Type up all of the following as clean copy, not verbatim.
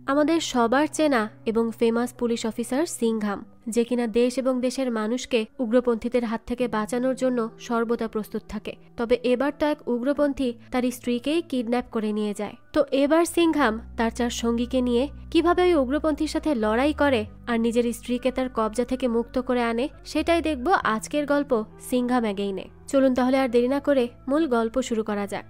আমাদের সবার চেনা এবং ফেমাস পুলিশ অফিসার সিংহাম, যে কিনা দেশ এবং দেশের মানুষকে উগ্রপন্থীদের হাত থেকে বাঁচানোর জন্য সর্বদা প্রস্তুত থাকে। তবে এবার তো এক উগ্রপন্থী তার স্ত্রীকেই কিডন্যাপ করে নিয়ে যায়। তো এবার সিংহাম তার 4 সঙ্গীকে নিয়ে কিভাবে ওই উগ্রপন্থীর সাথে লড়াই করে আর নিজের স্ত্রীকে তার কবজা থেকে মুক্ত করে আনে, সেটাই দেখব আজকের গল্প সিংহাম অ্যাগেইনে। চলুন তাহলে আর দেরি না করে মূল গল্প শুরু করা যাক।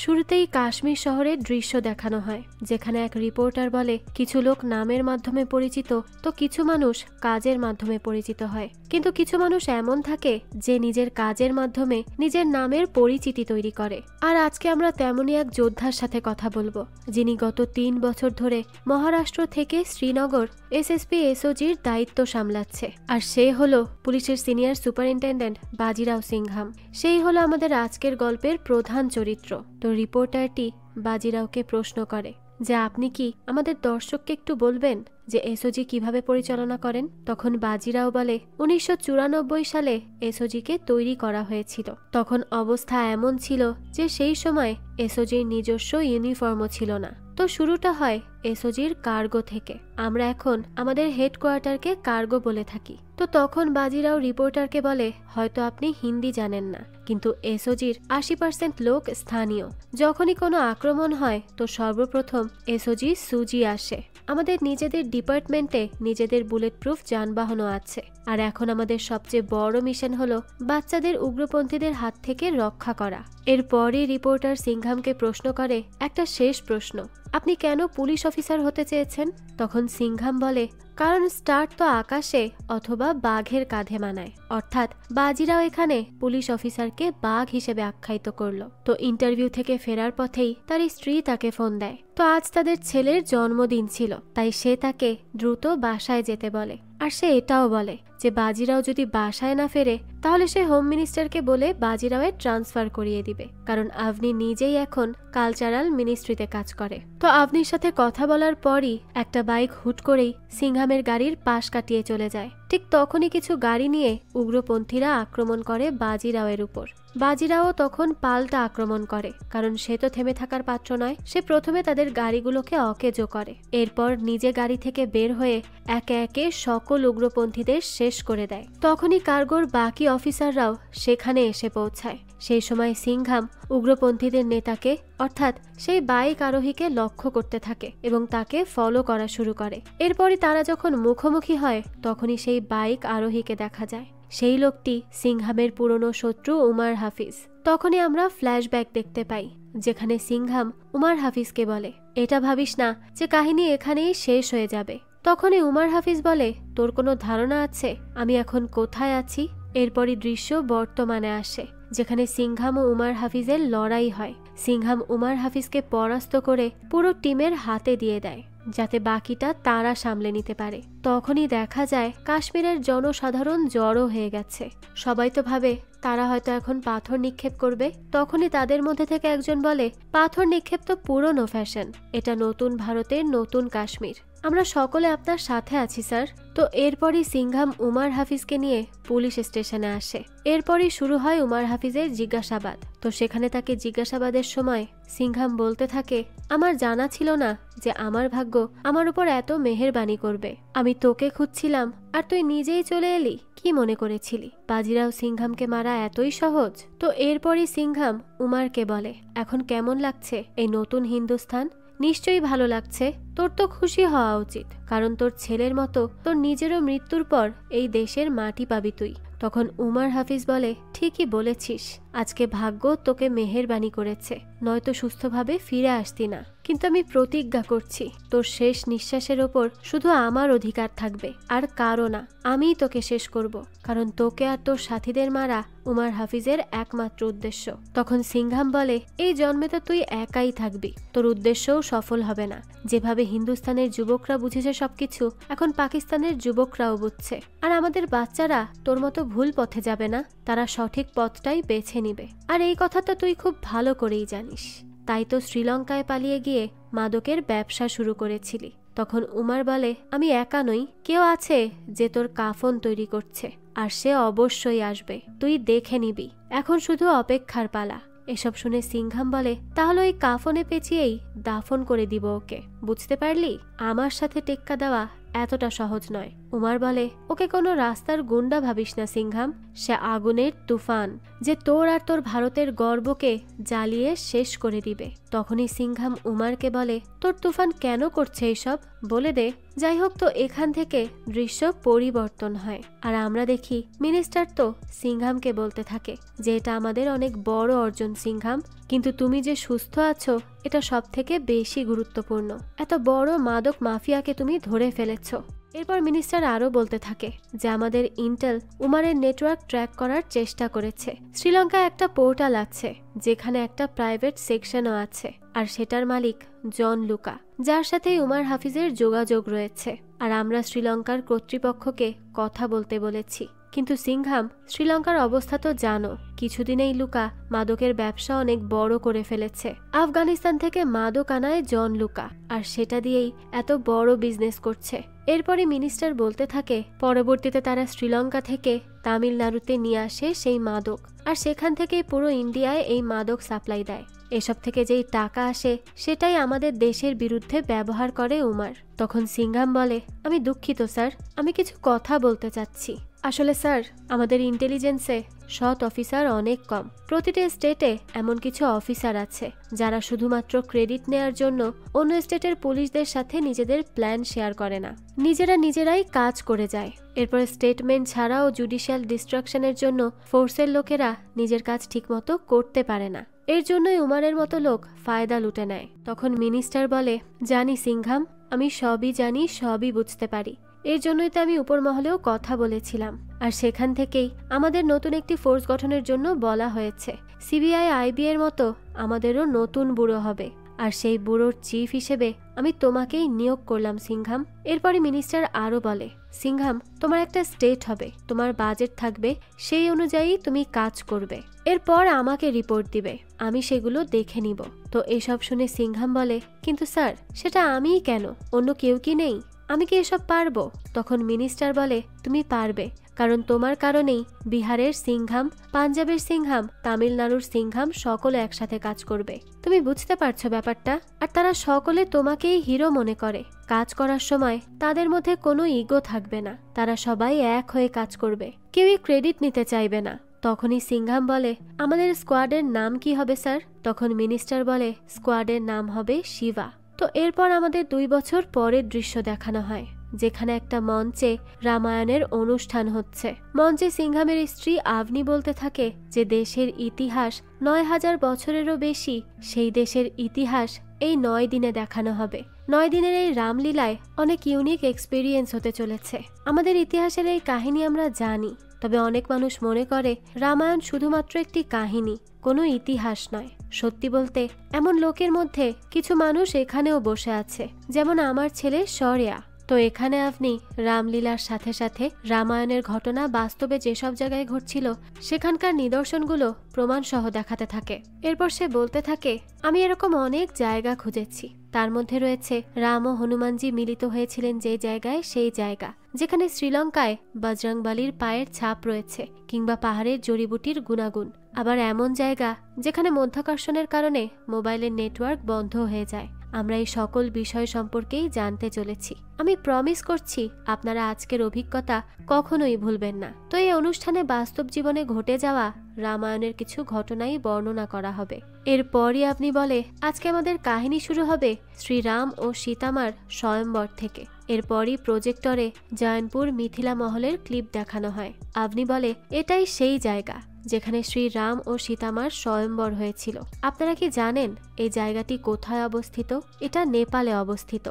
শুরুতেই কাশ্মীর শহরের দৃশ্য দেখানো হয়, যেখানে এক রিপোর্টার বলে কিছু লোক নামের মাধ্যমে পরিচিত তো কিছু মানুষ কাজের মাধ্যমে পরিচিত হয়, কিন্তু কিছু মানুষ এমন থাকে যে নিজের কাজের মাধ্যমে নিজের নামের পরিচিতি তৈরি করে। আর আজকে আমরা তেমনই এক যোদ্ধার সাথে কথা বলবো, যিনি গত 3 বছর ধরে মহারাষ্ট্র থেকে শ্রীনগর এসএসপি এসওজির দায়িত্ব সামলাচ্ছে। আর সে হলো পুলিশের সিনিয়র সুপারিনটেন্ডেন্ট বাজিরাও সিংহাম। সেই হলো আমাদের আজকের গল্পের প্রধান চরিত্র। তো রিপোর্টারটি বাজিরাওকে প্রশ্ন করে যে আপনি কি আমাদের দর্শককে একটু বলবেন যে এসওজি কিভাবে পরিচালনা করেন? তখন বাজিরাও বলে 1994 সালে এসওজিকে তৈরি করা হয়েছিল। তখন অবস্থা এমন ছিল যে সেই সময় এসওজির নিজস্ব ইউনিফর্মও ছিল না। তো শুরুটা হয় এসওজির কার্গো থেকে। আমরা এখন আমাদের হেডকোয়ার্টারকে কার্গো বলে থাকি। তো তখন বাজিরাও রিপোর্টারকে বলে হয়তো আপনি হিন্দি জানেন না, কিন্তু এসওজির 80% লোক স্থানীয়। যখনই কোনো আক্রমণ হয় তো সর্বপ্রথম এসওজি সুজি আসে। আমাদের নিজেদের ডিপার্টমেন্টে নিজেদের বুলেট প্রুফ যানবাহনও আছে। আর এখন আমাদের সবচেয়ে বড় মিশন হলো বাচ্চাদের উগ্রপন্থীদের হাত থেকে রক্ষা করা। এরপরই রিপোর্টার সিংহামকে প্রশ্ন করে একটা শেষ প্রশ্ন, আপনি কেন পুলিশ অফিসার হতে চেয়েছেন? তখন সিংহাম বলে কারণ স্টার্ট তো আকাশে অথবা বাঘের কাঁধে মানায়। অর্থাৎ বাজিরাও এখানে পুলিশ অফিসারকে বাঘ হিসেবে আখ্যায়িত করলো। তো ইন্টারভিউ থেকে ফেরার পথেই তার স্ত্রী তাকে ফোন দেয়। তো আজ তাদের ছেলের জন্মদিন ছিল, তাই সে তাকে দ্রুত বাসায় যেতে বলে। আর সে এটাও বলে যে বাজিরাও যদি বাসায় না ফেরে তাহলে সে হোম মিনিস্টারকে বলে বাজিরাওয়ের ট্রান্সফার করিয়ে দিবে, কারণ আভনি নিজেই এখন কালচারাল মিনিস্ট্রিতে কাজ করে। তো আভনির সাথে কথা বলার পরই একটা বাইক হুট করেই সিংহামের গাড়ির পাশ কাটিয়ে চলে যায়। ঠিক তখনই কিছু গাড়ি নিয়ে উগ্রপন্থীরা আক্রমণ করে বাজিরাওয়ের উপর। বাজিরাও তখন পাল্টা আক্রমণ করে, কারণ সে তো থেমে থাকার পাত্র নয়। সে প্রথমে তাদের গাড়িগুলোকে অকেজো করে, এরপর নিজে গাড়ি থেকে বের হয়ে একে একে সকল উগ্রপন্থীদের শেষ করে দেয়। তখনই কার্গোর বাকি অফিসাররাও সেখানে এসে পৌঁছায়। সেই সময় সিংহাম উগ্রপন্থীদের নেতাকে অর্থাৎ সেই বাইক আরোহীকে লক্ষ্য করতে থাকে এবং তাকে ফলো করা শুরু করে। এরপরই তারা যখন মুখোমুখি হয় তখনই সেই বাইক আরোহীকে দেখা যায়। সেই লোকটি সিংহামের পুরনো শত্রু উমার হাফিজ। তখনই আমরা ফ্ল্যাশব্যাক দেখতে পাই, যেখানে সিংহাম উমার হাফিজকে বলে এটা ভাবিস না যে কাহিনী এখানেই শেষ হয়ে যাবে। তখনই উমার হাফিজ বলে তোর কোনো ধারণা আছে আমি এখন কোথায় আছি? এরপরই দৃশ্য বর্তমানে আসে, যেখানে সিংহাম ও উমার হাফিজের লড়াই হয়। সিংহাম উমার হাফিজকে পরাস্ত করে পুরো টিমের হাতে দিয়ে দেয়, যাতে বাকিটা তারা সামলে নিতে পারে। তখনই দেখা যায় কাশ্মীরের জনসাধারণ জড়ো হয়ে গেছে। সবাই তো ভাবে তারা হয়তো এখন পাথর নিক্ষেপ করবে। তখনই তাদের মধ্যে থেকে একজন বলে পাথর নিক্ষেপ তো পুরনো ফ্যাশন, এটা নতুন ভারতের নতুন কাশ্মীর। আমরা সকলে আপনার সাথে আছি স্যার। তো এরপরই সিংহাম উমার হাফিজকে নিয়ে পুলিশ স্টেশনে আসে। এরপরই শুরু হয় উমার হাফিজের জিজ্ঞাসাবাদ। তো সেখানে তাকে জিজ্ঞাসাবাদের সময় সিংহাম বলতে থাকে আমার জানা ছিল না যে আমার ভাগ্য আমার উপর এত মেহেরবানি করবে। আমি তোকে খুঁজছিলাম আর তুই নিজেই চলে এলি। কি মনে করেছিলি বাজিরাও সিংহামকে মারা এতই সহজ? তো এরপরই সিংহাম উমারকে বলে এখন কেমন লাগছে এই নতুন হিন্দুস্তান? নিশ্চয়ই ভালো লাগছে। তোর তো খুশি হওয়া উচিত, কারণ তোর ছেলের মতো তোর নিজেরও মৃত্যুর পর এই দেশের মাটি পাবি তুই। তখন উমার হাফিজ বলে ঠিকই বলেছিস, আজকে ভাগ্য তোকে মেহেরবানি করেছে, নয়তো সুস্থভাবে ফিরে আসতি না। কিন্তু আমি প্রতিজ্ঞা করছি তোর শেষ নিঃশ্বাসের ওপর শুধু আমার অধিকার থাকবে, আর কারো না। আমিই তোকে শেষ করব, কারণ তোকে আর তোর সাথীদের মারা উমার হাফিজের একমাত্র উদ্দেশ্য। তখন সিংহাম বলে এই জন্মে তো তুই একাই থাকবি, তোর উদ্দেশ্যও সফল হবে না। যেভাবে হিন্দুস্তানের যুবকরা বুঝেছে সবকিছু, এখন পাকিস্তানের যুবকরাও বুঝছে। আর আমাদের বাচ্চারা তোর মতো ভুল পথে যাবে না, তারা সঠিক পথটাই বেছে নিবে। আর এই কথা তো তুই খুব ভালো করেই জানিস, তাই তো শ্রীলঙ্কায় পালিয়ে গিয়ে মাদকের ব্যবসা শুরু করেছিলি। তখন উমার বলে আমি একা নই, কেউ আছে যে তোর কাফন তৈরি করছে, আর সে অবশ্যই আসবে, তুই দেখে নিবি। এখন শুধু অপেক্ষার পালা। এসব শুনে সিংহাম বলে, তাহলে ওই কাফনে পেঁচিয়েই দাফন করে দিব ওকে, বুঝতে পারলি? আমার সাথে টেক্কা দেওয়া এতটা সহজ নয়। উমার বলে, ওকে কোনো রাস্তার গুন্ডা ভাবিস না সিংহাম, সে আগুনের তুফান, যে তোর আর তোর ভারতের গর্বকে জ্বালিয়ে শেষ করে দিবে। তখনই সিংহাম উমারকে বলে, তোর তুফান কেন করছে এসব, বলে দে। যাই হোক, তো এখান থেকে দৃশ্য পরিবর্তন হয় আর আমরা দেখি মিনিস্টার তো সিংহামকে বলতে থাকে যে এটা আমাদের অনেক বড় অর্জন সিংহাম, কিন্তু তুমি যে সুস্থ আছো এটা সব থেকে বেশি গুরুত্বপূর্ণ। এত বড় মাদক মাফিয়াকে তুমি ধরে ফেলেছ। এরপর মিনিস্টার আরও বলতে থাকে যে আমাদের ইন্টেল উমারের নেটওয়ার্ক ট্র্যাক করার চেষ্টা করেছে। শ্রীলঙ্কায় একটা পোর্টাল আছে যেখানে একটা প্রাইভেট সেকশনও আছে, আর সেটার মালিক জন লুকা, যার সাথে উমার হাফিজের যোগাযোগ রয়েছে। আর আমরা শ্রীলঙ্কার কর্তৃপক্ষকে কথা বলতে বলেছি। কিন্তু সিংহাম, শ্রীলঙ্কার অবস্থা তো জানো, কিছুদিনেই লুকা মাদকের ব্যবসা অনেক বড় করে ফেলেছে। আফগানিস্তান থেকে মাদক আনায় জন লুকা, আর সেটা দিয়েই এত বড় বিজনেস করছে। এরপরে মিনিস্টার বলতে থাকে পরবর্তীতে তারা শ্রীলঙ্কা থেকে তামিলনাড়ুতে নিয়ে আসে সেই মাদক, আর সেখান থেকে পুরো ইন্ডিয়ায় এই মাদক সাপ্লাই দেয়। এসব থেকে যেই টাকা আসে সেটাই আমাদের দেশের বিরুদ্ধে ব্যবহার করে উমার। তখন সিংহাম বলে, আমি দুঃখিত স্যার, আমি কিছু কথা বলতে চাচ্ছি। আসলে স্যার, আমাদের ইন্টেলিজেন্সে সৎ অফিসার অনেক কম। প্রতিটা স্টেটে এমন কিছু অফিসার আছে যারা শুধুমাত্র ক্রেডিট নেয়ার জন্য অন্য স্টেটের পুলিশদের সাথে নিজেদের প্ল্যান শেয়ার করে না, নিজেরাই কাজ করে যায়। এরপর স্টেটমেন্ট ছাড়াও জুডিশিয়াল ডিস্ট্রাকশনের জন্য ফোর্সের লোকেরা নিজের কাজ ঠিকমতো করতে পারে না। এর জন্যই উমারের মতো লোক ফায়দা লুটে নেয়। তখন মিনিস্টার বলে, জানি সিংহাম, আমি সবই জানি, সবই বুঝতে পারি। এর জন্যই তো আমি উপর মহলেও কথা বলেছিলাম, আর সেখান থেকেই আমাদের নতুন একটি ফোর্স গঠনের জন্য বলা হয়েছে। সিবিআই আইবি এর মতো আমাদেরও নতুন ব্যুরো হবে, আর সেই ব্যুরোর চিফ হিসেবে আমি তোমাকেই নিয়োগ করলাম সিংহাম। এরপরে মিনিস্টার আরও বলে, সিংহাম, তোমার একটা স্টেট হবে, তোমার বাজেট থাকবে, সেই অনুযায়ী তুমি কাজ করবে। এরপর আমাকে রিপোর্ট দিবে, আমি সেগুলো দেখে নিব। তো এসব শুনে সিংহাম বলে, কিন্তু স্যার, সেটা আমিই কেন, অন্য কেউ কি নেই? আমি কি এসব পারবো? তখন মিনিস্টার বলে, তুমি পারবে, কারণ তোমার কারণেই বিহারের সিংহাম, পাঞ্জাবের সিংহাম, তামিলনাড়ুর সিংহাম সকলে একসাথে কাজ করবে। তুমি বুঝতে পারছো ব্যাপারটা? আর তারা সকলে তোমাকেই হিরো মনে করে। কাজ করার সময় তাদের মধ্যে কোনো ইগো থাকবে না, তারা সবাই এক হয়ে কাজ করবে, কেউই ক্রেডিট নিতে চাইবে না। তখনই সিংহাম বলে, আমাদের স্কোয়াডের নাম কি হবে স্যার? তখন মিনিস্টার বলে, স্কোয়াডের নাম হবে শিবা। তো এরপর আমাদের 2 বছর পরের দৃশ্য দেখানো হয়, যেখানে একটা মঞ্চে রামায়ণের অনুষ্ঠান হচ্ছে। মঞ্চে সিংহামের স্ত্রী আভনি বলতে থাকে যে দেশের ইতিহাস 9000 বছরেরও বেশি, সেই দেশের ইতিহাস এই 9 দিনে দেখানো হবে। 9 দিনের এই রামলীলায় অনেক ইউনিক এক্সপিরিয়েন্স হতে চলেছে। আমাদের ইতিহাসের এই কাহিনী আমরা জানি, তবে অনেক মানুষ মনে করে রামায়ণ শুধুমাত্র একটি কাহিনী, কোনো ইতিহাস নয়। সত্যি বলতে এমন লোকের মধ্যে কিছু মানুষ এখানেও বসে আছে, যেমন আমার ছেলে শরিয়া। তো এখানে আপনি রামলীলার সাথে সাথে রামায়ণের ঘটনা বাস্তবে যেসব জায়গায় ঘটছিল সেখানকার নিদর্শনগুলো প্রমাণ সহ দেখাতে থাকে। এরপর সে বলতে থাকে, আমি এরকম অনেক জায়গা খুঁজেছি, তার মধ্যে রয়েছে রাম ও হনুমানজি মিলিত হয়েছিলেন যে জায়গায়, সেই জায়গা যেখানে শ্রীলঙ্কায় বজরংবলীর পায়ের ছাপ রয়েছে, কিংবা পাহাড়ের জড়িবুটির গুণাগুণ। আবার এমন জায়গা যেখানে মধ্যাকর্ষণের কারণে মোবাইলের নেটওয়ার্ক বন্ধ হয়ে যায়। আমরা এই সকল বিষয় সম্পর্কেই জানতে চলেছি। আমি প্রমিস করছি আপনারা আজকের অভিজ্ঞতা কখনোই ভুলবেন না। তো এই অনুষ্ঠানে বাস্তব জীবনে ঘটে যাওয়া রামায়ণের কিছু ঘটনাই বর্ণনা করা হবে। এরপরই আপনি বলে, আজকে আমাদের কাহিনী শুরু হবে শ্রীরাম ও সীতামার স্বয়ম্বর থেকে। এরপরই প্রজেক্টরে জয়নপুর মিথিলা মহলের ক্লিপ দেখানো হয়। আপনি বলে, এটাই সেই জায়গা যেখানে শ্রীরাম ও সীতামার স্বয়ম্বর হয়েছিল। আপনারা কি জানেন এই জায়গাটি কোথায় অবস্থিত? এটা নেপালে অবস্থিত।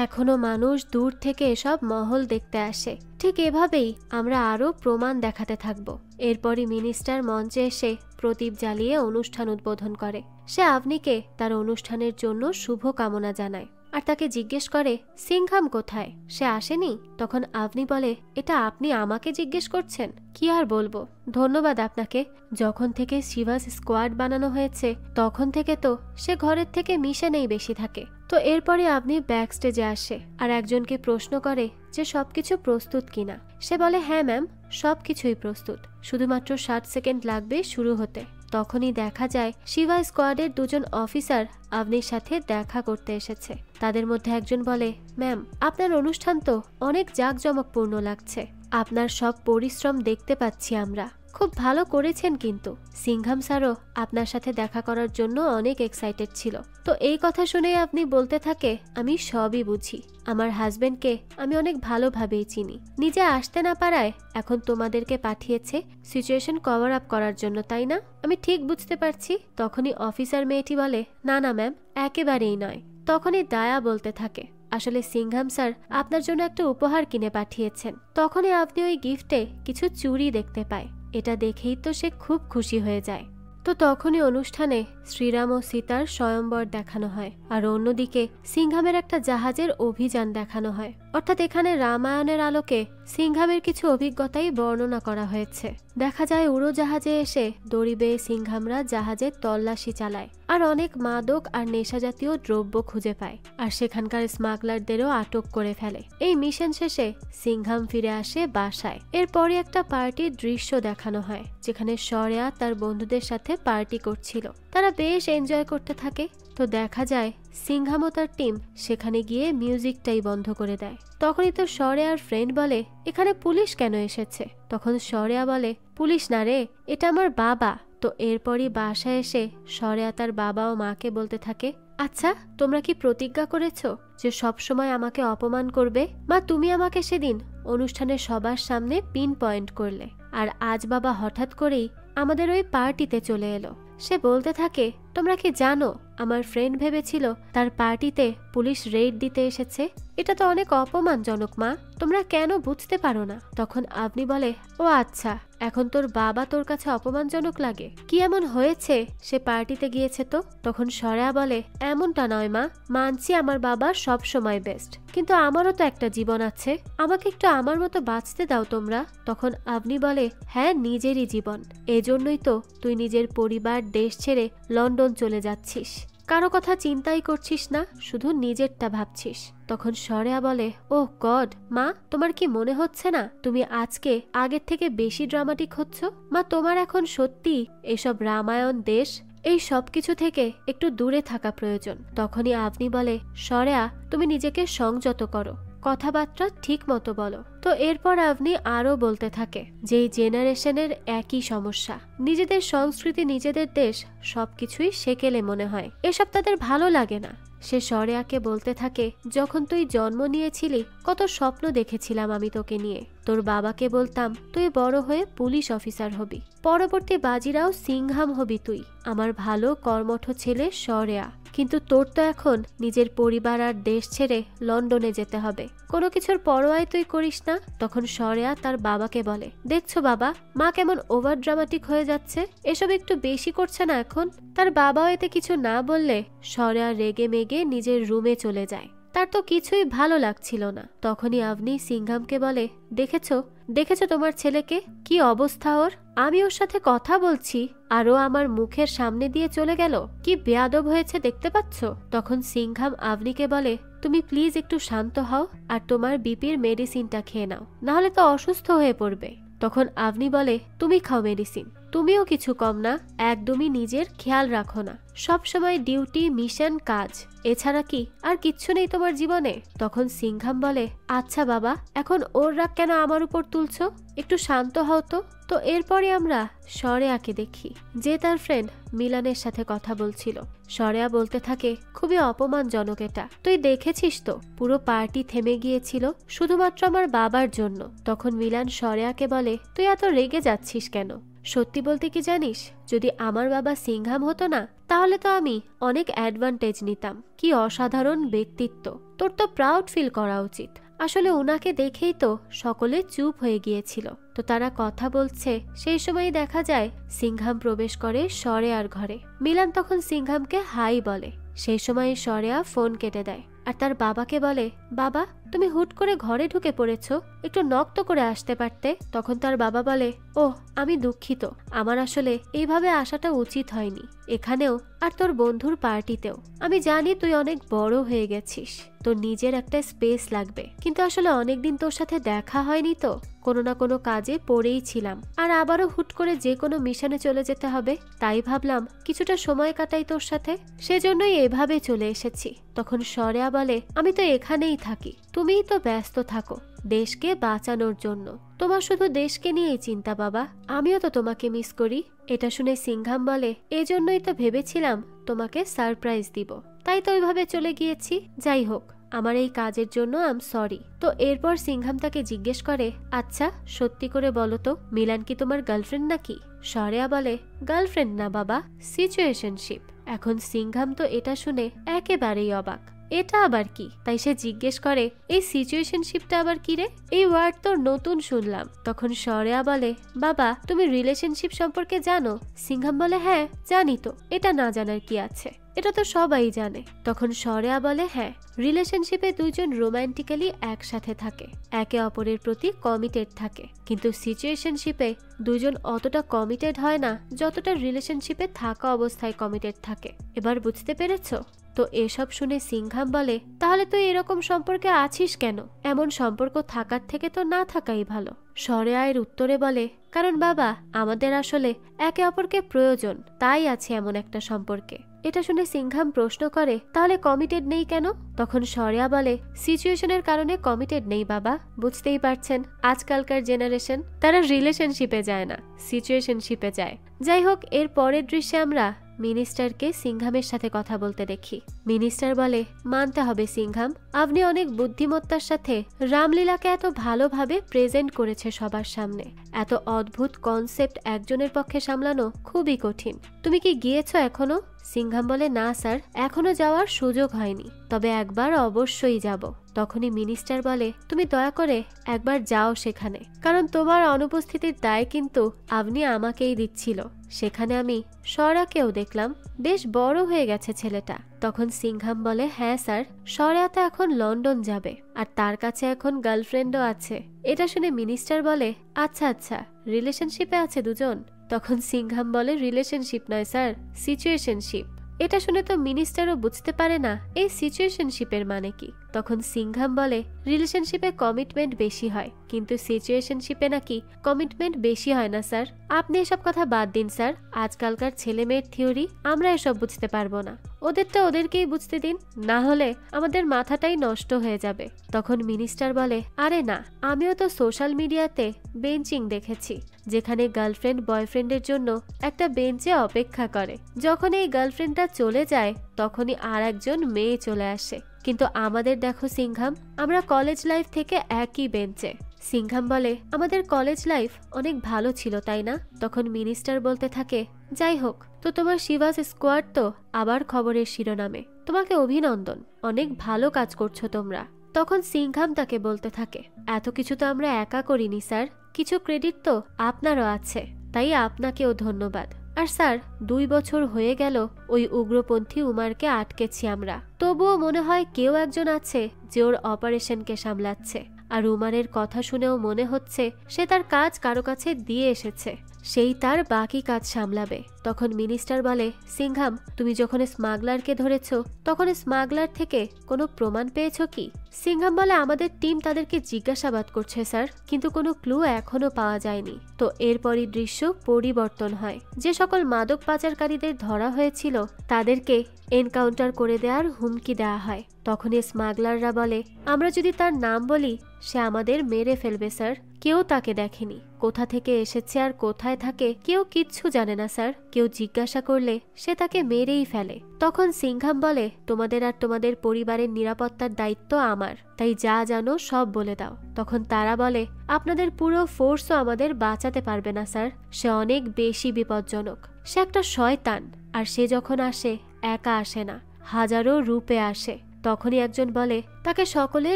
এখনো মানুষ দূর থেকে এসব মহল দেখতে আসে। ঠিক এভাবেই আমরা আরো প্রমাণ দেখাতে থাকব। এরপরই মিনিস্টার মঞ্চে এসে প্রদীপ জ্বালিয়ে অনুষ্ঠান উদ্বোধন করে। সে আপনিকে তার অনুষ্ঠানের জন্য শুভ কামনা জানায়, আর তাকে জিজ্ঞেস করে, সিংহাম কোথায়, সে আসেনি? তখন আপনি বলে, এটা আপনি আমাকে জিজ্ঞেস করছেন? কি আর বলবো, ধন্যবাদ আপনাকে। যখন থেকে শিবাস স্কোয়াড বানানো হয়েছে তখন থেকে তো সে ঘরের থেকে মিশে নেই বেশি থাকে। তো এরপরে আপনি ব্যাক স্টেজে আসে আর একজনকে প্রশ্ন করে যে সবকিছু প্রস্তুত কিনা। সে বলে, হ্যাঁ ম্যাম, সবকিছুই প্রস্তুত, শুধুমাত্র 60 সেকেন্ড লাগবে শুরু হতে। তখনই দেখা যায় শিবা স্কোয়াডের দুজন অফিসার আবনির সাথে দেখা করতে এসেছে। তাদের মধ্যে একজন বলে, ম্যাম, আপনার অনুষ্ঠান তো অনেক জাঁকজমকপূর্ণ লাগছে। আপনার সব পরিশ্রম দেখতে পাচ্ছি আমরা। খুব ভালো করেছেন, কিন্তু সিংঘাম স্যারও আপনার সাথে দেখা করার জন্য অনেক এক্সাইটেড ছিল। তো এই কথা শুনে আপনি বলতে থাকে, আমি সবই বুঝি। আমার হাজবেন্ডকে আমি অনেক ভালোভাবেই চিনি। নিজে আসতে না পারায় এখন তোমাদেরকে পাঠিয়েছে সিচুয়েশন কভার আপ করার জন্য, তাই না? আমি ঠিক বুঝতে পারছি। তখনই অফিসার মেয়েটি বলে, না না ম্যাম, একেবারেই নয়। তখনই দায়া বলতে থাকে, আসলে সিংঘাম স্যার আপনার জন্য একটা উপহার কিনে পাঠিয়েছেন। তখনই আপনি ওই গিফটে কিছু চুড়ি দেখতে পায়। এটা দেখেই তো সে খুব খুশি হয়ে যায়। তো তখনই অনুষ্ঠানে শ্রীরাম ও সীতার স্বয়ম্বর দেখানো হয়, আর অন্যদিকে সিংঘামের একটা জাহাজের অভিযান দেখানো হয়। অর্থাৎ এখানে রামায়ণের আলোকে সিংঘামের কিছু অভিজ্ঞতাই বর্ণনা করা হয়েছে। দেখা যায় উড়োজাহাজে এসে দড়ি বেয়ে সিংঘামরা জাহাজের তল্লাশি চালায়, আর অনেক মাদক আর নেশাজাতীয় দ্রব্য খুঁজে পায়, আর সেখানকার স্মাগলারদেরও আটক করে ফেলে। এই মিশন শেষে সিংঘাম ফিরে আসে বাসায়। এরপরে একটা পার্টির দৃশ্য দেখানো হয়, যেখানে শরেয়া তার বন্ধুদের সাথে পার্টি করছিল। তারা বেশ এনজয় করতে থাকে। তো দেখা যায় সিংঘাম ও তার টিম সেখানে গিয়ে মিউজিকটাই বন্ধ করে দেয়। তখনই তো শরেয়ার ফ্রেন্ড বলে, এখানে পুলিশ কেন এসেছে? তখন শরেয়া বলে, পুলিশ না রে, এটা আমার বাবা। তো এরপরই বাসায় এসে শরেয়া তার বাবা ও মাকে বলতে থাকে, আচ্ছা, তোমরা কি প্রতিজ্ঞা করেছো যে সব সময় আমাকে অপমান করবে? মা, তুমি আমাকে সেদিন অনুষ্ঠানে সবার সামনে পিন পয়েন্ট করলে, আর আজ বাবা হঠাৎ করেই আমাদের ওই পার্টিতে চলে এলো। সে বলতে থাকে, তোমরা কি জানো আমার ফ্রেন্ড ভেবেছিল তার পার্টিতে পুলিশ রেড দিতে এসেছে। এটা তো অনেক অপমানজনক মা, তোমরা কেন বুঝতে পারো না? তখন আপনি বলে, ও আচ্ছা, এখন তোর বাবা তোর কাছে অপমানজনক লাগে? কি এমন হয়েছে সে পার্টিতে গিয়েছে? তো তখন শরেয়া বলে, এমনটা নয় মা, মানছি আমার বাবা সব সময় বেস্ট, কিন্তু আমারও তো একটা জীবন আছে, আমাকে একটু আমার মতো বাঁচতে দাও তোমরা। তখন আপনি বলে, হ্যাঁ, নিজেরই জীবন, এজন্যই তো তুই নিজের পরিবার দেশ ছেড়ে লন্ডন চলে যাচ্ছিস। কারো কথা চিন্তাই করছিস না, শুধু নিজেরটা ভাবছিস। তখন শরেয়া বলে, ওহ গড মা, তোমার কি মনে হচ্ছে না তুমি আজকে আগের থেকে বেশি ড্রামাটিক হচ্ছ? মা, তোমার এখন সত্যি এসব রামায়ণ দেশ এই সব কিছু থেকে একটু দূরে থাকা প্রয়োজন। তখনই আপনি বলে, শরেয়া, তুমি নিজেকে সংযত করো, কথাবার্তা ঠিক মতো বলো। তো এরপর আপনি আরো বলতে থাকে যে এই জেনারেশনের একই সমস্যা, নিজেদের সংস্কৃতি, নিজেদের দেশ সবকিছুই সেকেলে মনে হয়, এসব তাদের ভালো লাগে না। সে শরেয়াকে বলতে থাকে, যখন তুই জন্ম নিয়েছিলি কত স্বপ্ন দেখেছিলাম আমি তোকে নিয়ে। তোর বাবাকে বলতাম তুই বড় হয়ে পুলিশ অফিসার হবি, পরবর্তী বাজিরাও সিংঘাম হবি তুই, আমার ভালো কর্মঠ ছেলে শরেয়া। কিন্তু তোর তো এখন নিজের পরিবার আর দেশ ছেড়ে লন্ডনে যেতে হবে, কোনো কিছুর পরোয়াই তুই করিস না। তখন শরেয়া তার বাবাকে বলে, দেখছো বাবা, মা কেমন ওভার ড্রামাটিক হয়ে যাচ্ছে, এসব একটু বেশি করছে না এখন? তার বাবাও এতে কিছু না বললে শরেয়া রেগে মেগে নিজের রুমে চলে যায়। তার তো কিছুই ভালো লাগছিল না। তখনই আপনি সিংঘামকে বলে, দেখেছো দেখেছো তোমার ছেলেকে, কি অবস্থা ওর? আমি ওর সাথে কথা বলছি আর ও আমার মুখের সামনে দিয়ে চলে গেল, কি বেয়াদব হয়েছে দেখতে পাচ্ছ? তখন সিংঘাম আপনিকে বলে, তুমি প্লিজ একটু শান্ত হও আর তোমার বিপির মেডিসিনটা খেয়ে নাও, নাহলে তো অসুস্থ হয়ে পড়বে। তখন আপনি বলে, তুমি খাও মেডিসিন, তুমিও কিছু কম না, একদমই নিজের খেয়াল রাখো না, সব সময় ডিউটি, মিশন, কাজ, এছাড়া কি আর কিচ্ছু নেই তোমার জীবনে? তখন সিংঘাম বলে, আচ্ছা বাবা, এখন ওর রাগ কেন আমার উপর তুলছো, একটু শান্ত হও তো। তো এরপরে আমরা শরেয়াকে দেখি, যে তার ফ্রেন্ড মিলানের সাথে কথা বলছিল। শরেয়া বলতে থাকে, খুবই অপমানজনক এটা, তুই দেখেছিস তো পুরো পার্টি থেমে গিয়েছিল শুধুমাত্র আমার বাবার জন্য। তখন মিলান শরেয়াকে বলে, তুই এত রেগে যাচ্ছিস কেন? সত্যি বলতে কি জানিস, যদি আমার বাবা সিংঘাম হতো না তাহলে তো আমি অনেক অ্যাডভান্টেজ নিতাম। কি অসাধারণ ব্যক্তিত্ব, তোর তো প্রাউড ফিল করা উচিত। আসলে ওনাকে দেখেই তো সকলে চুপ হয়ে গিয়েছিল। তো তারা কথা বলছে, সেই সময় দেখা যায় সিংঘাম প্রবেশ করে শরেয়ার ঘরে। মিলান তখন সিংঘামকে হাই বলে। সেই সময় শরেয়া ফোন কেটে দেয় আর তার বাবাকে বলে, বাবা, তুমি হুট করে ঘরে ঢুকে পড়েছো, একটু নক তো করে আসতে পারতে। তখন তার বাবা বলে, ওহ, আমি দুঃখিত। আমার আসলে এইভাবে আসাটা উচিত হয়নি, এখানেও আর তোর বন্ধুর পার্টিতেও। আমি জানি তুই অনেক বড় হয়ে গেছিস, তোর নিজের একটা স্পেস লাগবে, কিন্তু আসলে অনেকদিন তোর সাথে দেখা হয়নি তো, কোনো না কোনো কাজে পড়েই ছিলাম, আর আবারও হুট করে যে কোনো মিশনে চলে যেতে হবে, তাই ভাবলাম কিছুটা সময় কাটাই তোর সাথে, সেজন্যই এভাবে চলে এসেছি। তখন সরেয়া বলে, আমি তো এখানেই থাকি, তুমিই তো ব্যস্ত থাকো দেশকে বাঁচানোর জন্য, তোমার শুধু দেশকে নিয়েই চিন্তা বাবা, আমিও তো তোমাকে মিস করি। এটা শুনে সিংঘাম বলে, এজন্যই তো ভেবেছিলাম তোমাকে সারপ্রাইজ দিব, তাই তো ওইভাবে চলে গিয়েছি। যাই হোক, আমার এই কাজের জন্য আই এম সরি। তো এরপর সিংঘাম তাকে জিজ্ঞেস করে, আচ্ছা সত্যি করে বলো তো, মিলান কি তোমার গার্লফ্রেন্ড নাকি? সরেয়া বলে, গার্লফ্রেন্ড না বাবা, সিচুয়েশনশিপ। এখন সিংঘাম তো এটা শুনে একেবারেই অবাক, এটা আবার কি? তাই সে জিজ্ঞেস করে, এই সিচুয়েশনশিপটা আবার কি রে? এই ওয়ার্ড তো নতুন শুনলাম। তখন সরেয়া বলে, বাবা তুমি রিলেশনশিপ সম্পর্কে জানো? সিংঘাম বলে, হ্যাঁ জানি তো, এটা না জানার কি আছে, এটা তো সবাই জানে। তখন সরেয়া বলে, হ্যাঁ, রিলেশনশিপে দুইজন রোমান্টিক্যালি একসাথে থাকে, একে অপরের প্রতি কমিটেড থাকে, কিন্তু সিচুয়েশনশিপে দুইজন অতটা কমিটেড হয় না যতটা রিলেশনশিপে থাকা অবস্থায় কমিটেড থাকে। এবার বুঝতে পেরেছো? তো এসব শুনে সিংঘাম বলে, তাহলে তুই এরকম সম্পর্কে আছিস কেন? এমন সম্পর্ক থাকার থেকে তো না থাকাই ভালো। সরেয়ার উত্তরে বলে, কারণ বাবা আমাদের আসলে একে অপরকে প্রয়োজন, তাই আছে এমন একটা সম্পর্কে। এটা শুনে সিংঘাম প্রশ্ন করে, তাহলে কমিটেড নেই কেন? তখন সরেয়া বলে, সিচুয়েশনের কারণে কমিটেড নেই বাবা, বুঝতেই পারছেন আজকালকার জেনারেশন, তারা রিলেশনশিপে যায় না, সিচুয়েশনশিপে যায়। যাই হোক, এর পরের দৃশ্যে আমরা মিনিস্টারকে সিংঘামের সাথে কথা বলতে দেখি। মিনিস্টার বলে, মানতে হবে সিংঘাম, আপনি অনেক বুদ্ধিমত্তার সাথে রামলীলাকে এত ভালোভাবে প্রেজেন্ট করেছে সবার সামনে। এত অদ্ভুত কনসেপ্ট একজনের পক্ষে সামলানো খুবই কঠিন। তুমি কি গিয়েছো এখনো? সিংঘাম বলে, না স্যার, এখনো যাওয়ার সুযোগ হয়নি, তবে একবার অবশ্যই যাব। তখনই মিনিস্টার বলে, তুমি দয়া করে একবার যাও সেখানে, কারণ তোমার অনুপস্থিতির দায় কিন্তু আপনি আমাকেই দিচ্ছিল। সেখানে আমি সরাকেও দেখলাম, বেশ বড় হয়ে গেছে ছেলেটা। তখন সিংঘাম বলে, হ্যাঁ স্যার, সরেয়া তো এখন লন্ডন যাবে, আর তার কাছে এখন গার্লফ্রেন্ডও আছে। এটা শুনে মিনিস্টার বলে, আচ্ছা আচ্ছা, রিলেশনশিপে আছে দুজন? তখন সিংঘাম বলে, রিলেশনশিপ নয় স্যার, সিচুয়েশনশিপ। এটা শুনে তো মিনিস্টারও বুঝতে পারে না এই সিচুয়েশনশিপের মানে কি। তখন সিংঘাম বলে, রিলেশনশিপে কমিটমেন্ট বেশি হয়, কিন্তু সিচুয়েশনশিপে নাকি কমিটমেন্ট বেশি হয় না স্যার। আপনি এসব কথা বাদ দিন স্যার, আজকালকার ছেলে মেয়ের থিওরি আমরা এসব বুঝতে পারবো না, ওদেরটা ওদেরকেই বুঝতে দিন, না হলে আমাদের মাথাটাই নষ্ট হয়ে যাবে। তখন মিনিস্টার বলে, আরে না, আমিও তো সোশ্যাল মিডিয়াতে বেঞ্চিং দেখেছি, যেখানে গার্লফ্রেন্ড বয়ফ্রেন্ডের জন্য একটা বেঞ্চে অপেক্ষা করে, যখন এই গার্লফ্রেন্ডটা চলে যায় তখনই আর একজন মেয়ে চলে আসে। কিন্তু আমাদের দেখো সিংঘাম, আমরা কলেজ লাইফ থেকে একই বেঞ্চে। সিংঘাম বলে, আমাদের কলেজ লাইফ অনেক ভালো ছিল তাই না? তখন মিনিস্টার বলতে থাকে, যাই হোক, তো তোমার শিবাস স্কোয়াড তো আবার খবরের শিরোনামে, তোমাকে অভিনন্দন, অনেক ভালো কাজ করছো তোমরা। তখন সিংঘাম তাকে বলতে থাকে, এত কিছু তো আমরা একা করিনি স্যার, কিছু ক্রেডিট তো আপনারও আছে, তাই আপনাকেও ধন্যবাদ। আর স্যার, 2 বছর হয়ে গেল ওই উগ্রপন্থী উমারকে আটকেছি আমরা, তবুও মনে হয় কেউ একজন আছে যে ওর অপারেশনকে সামলাচ্ছে, আর উমারের কথা শুনেও মনে হচ্ছে সে তার কাজ কারো কাছে দিয়ে এসেছে, সেই তার বাকি কাজ সামলাবে। তখন মিনিস্টার বলে, সিংঘাম, তুমি যখন স্মাগলারকে ধরেছো তখন স্মাগলার থেকে কোনো প্রমাণ পেয়েছো কি? সিংঘাম বলে, আমাদের টিম তাদেরকে জিজ্ঞাসাবাদ করছে স্যার, কিন্তু কোনো ক্লু এখনো পাওয়া যায়নি। তো এরপরই দৃশ্য পরিবর্তন হয়, যে সকল মাদক পাচারকারীদের ধরা হয়েছিল তাদেরকে এনকাউন্টার করে দেওয়ার হুমকি দেওয়া হয়। তখনই স্মাগলাররা বলে, আমরা যদি তার নাম বলি সে আমাদের মেরে ফেলবে স্যার, কেউ তাকে দেখেনি, কোথা থেকে এসেছে আর কোথায় থাকে কেউ কিচ্ছু জানে না স্যার, কেউ জিজ্ঞাসা করলে সে তাকে মেরেই ফেলে। তখন সিংঘাম বলে, তোমাদের আর তোমাদের পরিবারের নিরাপত্তার দায়িত্ব আমার, তাই যা জানো সব বলে দাও। তখন তারা বলে, আপনাদের পুরো ফোর্সও আমাদের বাঁচাতে পারবে না স্যার, সে অনেক বেশি বিপজ্জনক, সে একটা শয়তান, আর সে যখন আসে একা আসে না, হাজারো রূপে আসে। তখনই একজন বলে, তাকে সকলে